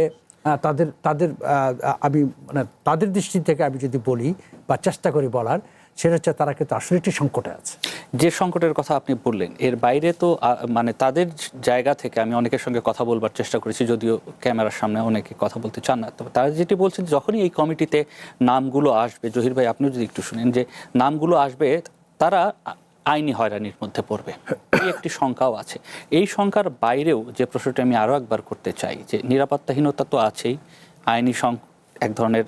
আমি মানে তাদের দৃষ্টি থেকে আমি যদি বলি বা চেষ্টা করি বলার, সেটা হচ্ছে তারা কিন্তু আসলে একটি সংকটে আছে। যে সংকটের কথা আপনি বললেন, এর বাইরে তো মানে তাদের জায়গা থেকে আমি অনেকের সঙ্গে কথা বলবার চেষ্টা করেছি, যদিও ক্যামেরার সামনে অনেকে কথা বলতে চান না। তবে তারা যেটি বলছেন, যখনই এই কমিটিতে নামগুলো আসবে, জহির ভাই আপনিও যদি একটু শুনেন, যে নামগুলো আসবে তারা আইনি হয়রানির মধ্যে পড়বে, এই একটি শঙ্কাও আছে। এই শঙ্কার বাইরেও যে প্রশ্নটি আমি আরও একবার করতে চাই, যে নিরাপত্তাহীনতা তো আছেই, আইনি এক ধরনের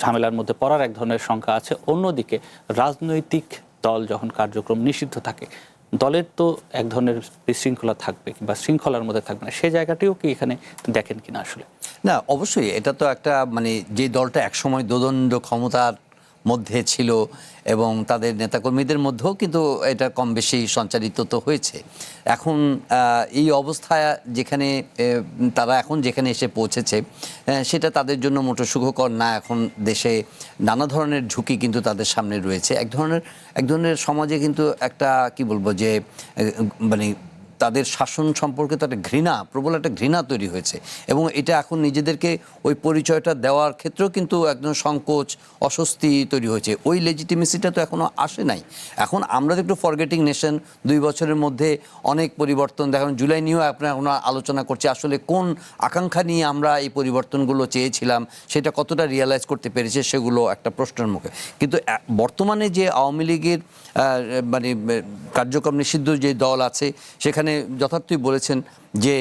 ঝামেলার মধ্যে পড়ার এক ধরনের শঙ্কা আছে। অন্যদিকে রাজনৈতিক দল যখন কার্যক্রম নিষিদ্ধ থাকে, দলের তো এক ধরনের বিশৃঙ্খলা থাকবে কিংবা শৃঙ্খলার মধ্যে থাকবে না, সেই জায়গাটিও কি এখানে দেখেন কিনা? আসলে না, অবশ্যই এটা তো একটা মানে যে দলটা একসময় দোদণ্ড ক্ষমতার মধ্যে ছিল এবং তাদের নেতাকর্মীদের মধ্যেও কিন্তু এটা কম বেশি সঞ্চারিত তো হয়েছে। এখন এই অবস্থায় যেখানে তারা এখন যেখানে এসে পৌঁছেছে, সেটা তাদের জন্য মোটো সুখকর না। এখন দেশে নানা ধরনের ঝুঁকি কিন্তু তাদের সামনে রয়েছে। এক ধরনের সমাজে কিন্তু একটা কি বলবো যে মানে তাদের শাসন সম্পর্কে তো একটা ঘৃণা, প্রবল একটা ঘৃণা তৈরি হয়েছে এবং এটা এখন নিজেদেরকে ওই পরিচয়টা দেওয়ার ক্ষেত্রেও কিন্তু একদম সংকোচ, অস্বস্তি তৈরি হয়েছে। ওই লেজিটিমেসিটা তো এখনও আসে নাই। এখন আমরা তো একটু ফরগেটিং নেশন, 2 বছরের মধ্যে অনেক পরিবর্তন দেখেন। জুলাই নিয়েও আপনার আমরা আলোচনা করছি আসলে কোন আকাঙ্ক্ষা নিয়ে আমরা এই পরিবর্তনগুলো চেয়েছিলাম, সেটা কতটা রিয়েলাইজ করতে পেরেছে, সেগুলো একটা প্রশ্নের মুখে। কিন্তু বর্তমানে যে আওয়ামী লীগের মানে কার্যক্রম নিষিদ্ধ যে দল আছে, সেখানে যথার্থই বলেছেন যে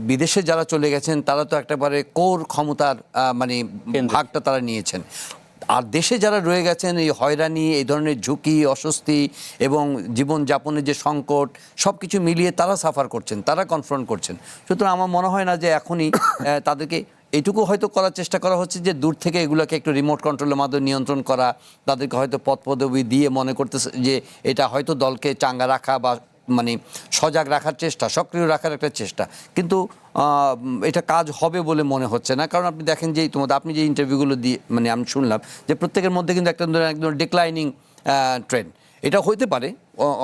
বিদেশে যারা চলে গেছেন তারা তো একেবারে কোর ক্ষমতার মানে ভাগটা তারা নিয়েছেন। আর দেশে যারা রয়ে গেছেন এই হয়রানি, এই ধরনের ঝুঁকি, অস্বস্তি এবং জীবনযাপনের যে সংকট, সব কিছু মিলিয়ে তারা সাফার করছেন, তারা কনফ্রন্ট করছেন। সুতরাং আমার মনে হয় না যে এখনই তাদেরকে এইটুকু হয়তো করার চেষ্টা করা হচ্ছে যে দূর থেকে এগুলোকে একটু রিমোট কন্ট্রোলের মাধ্যমে নিয়ন্ত্রণ করা, তাদেরকে হয়তো পদ পদবি দিয়ে মনে করতেছে যে এটা হয়তো দলকে চাঙ্গা রাখা বা মানে সজাগ রাখার চেষ্টা, সক্রিয় রাখার একটা চেষ্টা। কিন্তু এটা কাজ হবে বলে মনে হচ্ছে না। কারণ আপনি দেখেন যে আপনি যে ইন্টারভিউগুলো দিয়ে মানে আমি শুনলাম যে প্রত্যেকের মধ্যে কিন্তু একটা একদম ডিক্লাইনিং ট্রেন্ড। এটা হতে পারে,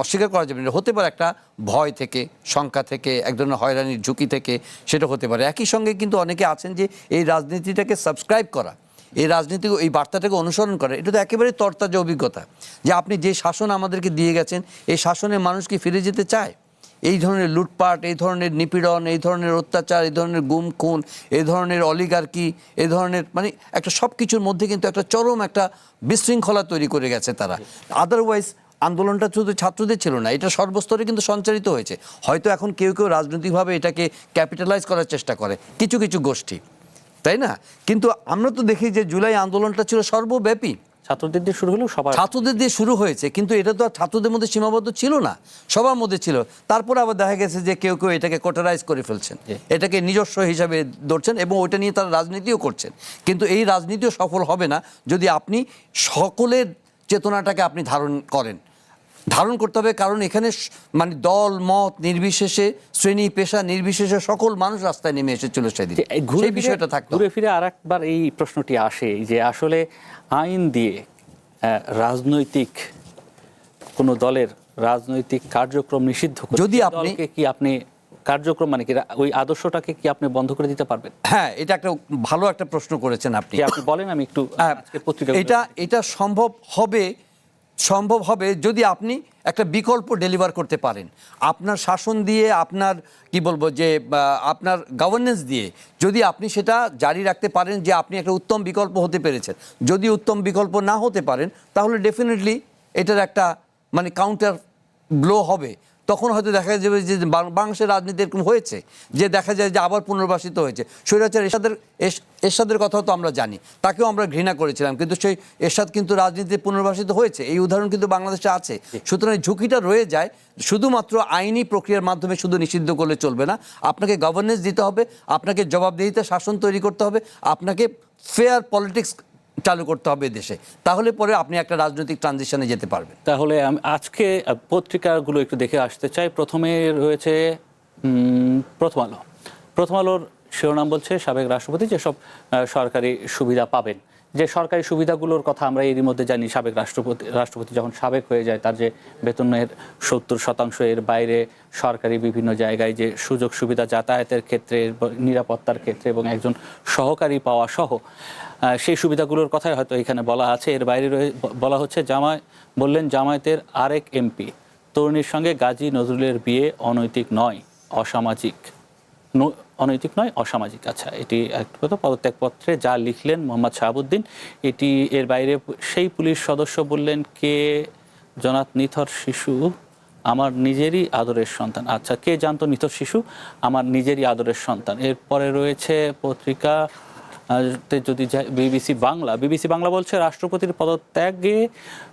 অস্বীকার করা যাবে না, হতে পারে একটা ভয় থেকে, শঙ্কা থেকে, এক ধরনের হয়রানির ঝুঁকি থেকে, সেটা হতে পারে। একই সঙ্গে কিন্তু অনেকে আছেন যে এই রাজনীতিটাকে সাবস্ক্রাইব করা, এই রাজনীতি, এই বার্তাটাকে অনুসরণ করে, এটা তো একেবারে তরতাজা অভিজ্ঞতা যে আপনি যে শাসন আমাদেরকে দিয়ে গেছেন, এই শাসনের মানুষ কি ফিরে যেতে চায়? এই ধরনের লুটপাট, এই ধরনের নিপীড়ন, এই ধরনের অত্যাচার, এই ধরনের গুম খুন, এই ধরনের অলিগার্কি, এই ধরনের মানে একটা সব কিছুর মধ্যে কিন্তু একটা চরম একটা বিশৃঙ্খলা তৈরি করে গেছে তারা। আদারওয়াইজ আন্দোলনটা শুধু ছাত্রদের ছিল না, এটা সর্বস্তরে কিন্তু সঞ্চারিত হয়েছে। হয়তো এখন কেউ কেউ রাজনৈতিকভাবে এটাকে ক্যাপিটালাইজ করার চেষ্টা করে, কিছু কিছু গোষ্ঠী, তাই না? কিন্তু আমরা তো দেখি যে জুলাই আন্দোলনটা ছিল সর্বব্যাপী, ছাত্রদের দিয়ে শুরু হলেও সবার ছাত্রদের দিয়ে শুরু হয়েছে, কিন্তু এটা তো আর ছাত্রদের মধ্যে সীমাবদ্ধ ছিল না, সবার মধ্যে ছিল। তারপরে আবার দেখা গেছে যে কেউ কেউ এটাকে কোটারাইজ করে ফেলছেন, এটাকে নিজস্ব হিসাবে ধরছেন এবং ওইটা নিয়ে তারা রাজনীতিও করছেন। কিন্তু এই রাজনীতিও সফল হবে না যদি আপনি সকলের চেতনাটাকে আপনি ধারণ করতে হবে। কারণ এখানে মানে দল মত নির্বিশেষে, শ্রেণী পেশা নির্বিশেষে সকল মানুষ রাস্তায় নেমে এসেছিল সেদিন, সেই বিষয়টা থাকতো। ঘুরে ফিরে আরেকবার এই প্রশ্নটি আসে যে আসলে আইন দিয়ে রাজনৈতিক কোন দলের রাজনৈতিক কার্যক্রম নিষিদ্ধ করে যদি আপনি কি আপনি কার্যক্রম মানে কি ওই আদর্শটাকে কি আপনি বন্ধ করে দিতে পারবেন? হ্যাঁ, এটা একটা ভালো একটা প্রশ্ন করেছেন আপনি। আপনি বলেন, আমি একটু পত্রিকা এটা সম্ভব হবে যদি আপনি একটা বিকল্প ডেলিভার করতে পারেন। আপনার শাসন দিয়ে, আপনার কি বলবো যে আপনার গভর্নেন্স দিয়ে যদি আপনি সেটা জারি রাখতে পারেন যে আপনি একটা উত্তম বিকল্প হতে পেরেছেন। যদি উত্তম বিকল্প না হতে পারেন তাহলে ডেফিনেটলি এটার একটা মানে কাউন্টার ব্লো হবে। তখন হয়তো দেখা যাবে যে বাংলাদেশের রাজনীতি এরকম হয়েছে যে দেখা যায় যে আবার পুনর্বাসিত হয়েছে। স্বৈরাচার এরশাদের কথাও তো আমরা জানি, তাকেও আমরা ঘৃণা করেছিলাম, কিন্তু সেই এরশাদ কিন্তু রাজনীতিতে পুনর্বাসিত হয়েছে, এই উদাহরণ কিন্তু বাংলাদেশে আছে। সুতরাং ঝুঁকিটা রয়ে যায়। শুধুমাত্র আইনি প্রক্রিয়ার মাধ্যমে শুধু নিষিদ্ধ করলে চলবে না, আপনাকে গভর্নেন্স দিতে হবে, আপনাকে জবাবদিহিতা শাসন তৈরি করতে হবে, আপনাকে ফেয়ার পলিটিক্স চালু করতে হবে দেশে, তাহলে পরে আপনি একটা রাজনৈতিক ট্রানজিশনে যেতে পারবেন। তাহলে আমি আজকে পত্রিকাগুলো একটু দেখে আসতে চাই। প্রথমে রয়েছে প্রথম আলোর শিরোনাম বলছে সাবেক রাষ্ট্রপতি যেসব সরকারি সুবিধা পাবেন। যে সরকারি সুবিধাগুলোর কথা আমরা এরই মধ্যে জানি, সাবেক রাষ্ট্রপতি যখন সাবেক হয়ে যায় তার যে বেতনের 70% এর বাইরে সরকারি বিভিন্ন জায়গায় যে সুযোগ সুবিধা, যাতায়াতের ক্ষেত্রে, নিরাপত্তার ক্ষেত্রে এবং একজন সহকারী পাওয়া সহ সেই সুবিধাগুলোর কথাই হয়তো এখানে বলা আছে। এর বাইরে বলা হচ্ছে জামায়াতের আরেক এমপি তরুণীর সঙ্গে গাজী নজরুলের বিয়ে অনৈতিক নয় অসামাজিক। আচ্ছা, এটি পদত্যাগপত্রে যা লিখলেন মোহাম্মদ শাহাবুদ্দিন। এটি এর বাইরে সেই পুলিশ সদস্য বললেন, কে জনাত নিথর শিশু আমার নিজেরই আদরের সন্তান। আচ্ছা, কে জানতো নিথর শিশু আমার নিজেরই আদরের সন্তান। এরপরে রয়েছে পত্রিকা যদি বিবিসি বাংলা বলছে রাষ্ট্রপতির পদত্যাগে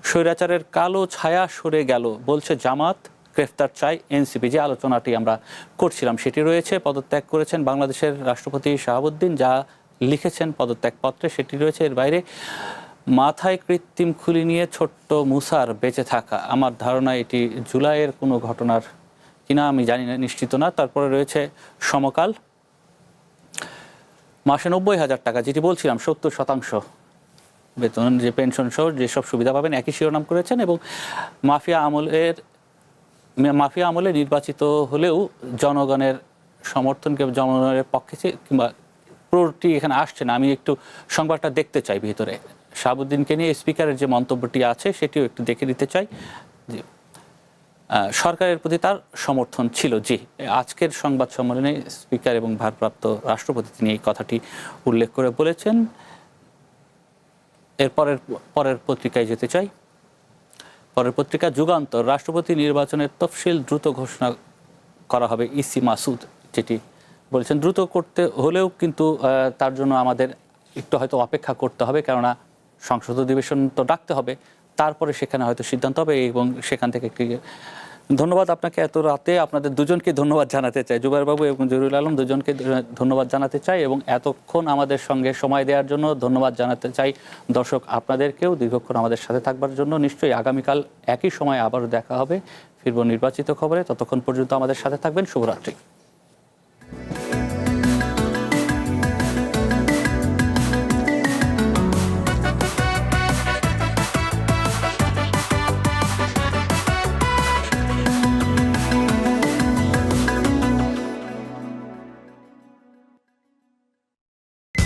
স্বৈরাচারের কালো ছায়া সরে গেল, বলছে জামাত, গ্রেফতার চাই এনসিপি। যে আলোচনাটি আমরা করছিলাম সেটি রয়েছে। পদত্যাগ করেছেন বাংলাদেশের রাষ্ট্রপতি শাহাবুদ্দিন, যা লিখেছেন পদত্যাগপত্রে সেটি রয়েছে। এর বাইরে মাথায় কৃত্রিম খুলি নিয়ে ছোট্ট মুসার বেঁচে থাকা, আমার ধারণা এটি জুলাইয়ের কোনো ঘটনার কিনা আমি জানি না, নিশ্চিত না। তারপরে রয়েছে সমকাল, মাসে 90,000 টাকা, যেটি বলছিলাম 70% বেতন, যে পেনশন সহ যেসব সুবিধা পাবেন একই শিরোনাম করেছেন। এবং মাফিয়া আমলের মাফিয়া আমলে নির্বাচিত হলেও জনগণের সমর্থন কিংবা জনগণের পক্ষে কিংবা পুরোটি এখানে আসছে না। আমি একটু সংবাদটা দেখতে চাই ভিতরে। শাহাবুদ্দিনকে নিয়ে স্পিকারের যে মন্তব্যটি আছে সেটিও একটু দেখে নিতে চাই। যে সরকারের প্রতি তার সমর্থন ছিল, জি। আজকের সংবাদ সম্মেলনে স্পিকার এবং ভারপ্রাপ্ত রাষ্ট্রপতি তিনি এই কথাটি উল্লেখ করে বলেছেন। এর পরের পত্রিকায় যেতে চাই। পরের পত্রিকা যুগান্তর, রাষ্ট্রপতি নির্বাচনের তফসিল দ্রুত ঘোষণা করা হবে, ইসি মাসুদ যেটি বলেছেন। দ্রুত করতে হলেও কিন্তু তার জন্য আমাদের একটু হয়তো অপেক্ষা করতে হবে, কেননা সংসদ অধিবেশন তো ডাকতে হবে, তারপরে সেখানে হয়তো সিদ্ধান্ত হবে। এবং সেখান থেকে একটি ধন্যবাদ আপনাকে এত রাতে, আপনাদের দুজনকে ধন্যবাদ জানাতে চাই, জুবায়ের বাবু এবং জহিরুল আলম দুজনকে ধন্যবাদ জানাতে চাই, এবং এতক্ষণ আমাদের সঙ্গে সময় দেওয়ার জন্য ধন্যবাদ জানাতে চাই দর্শক আপনাদেরকেও দীর্ঘক্ষণ আমাদের সাথে থাকবার জন্য। নিশ্চয়ই আগামীকাল একই সময় আবারও দেখা হবে, ফিরব নির্বাচিত খবরে। ততক্ষণ পর্যন্ত আমাদের সাথে থাকবেন। শুভরাত্রি।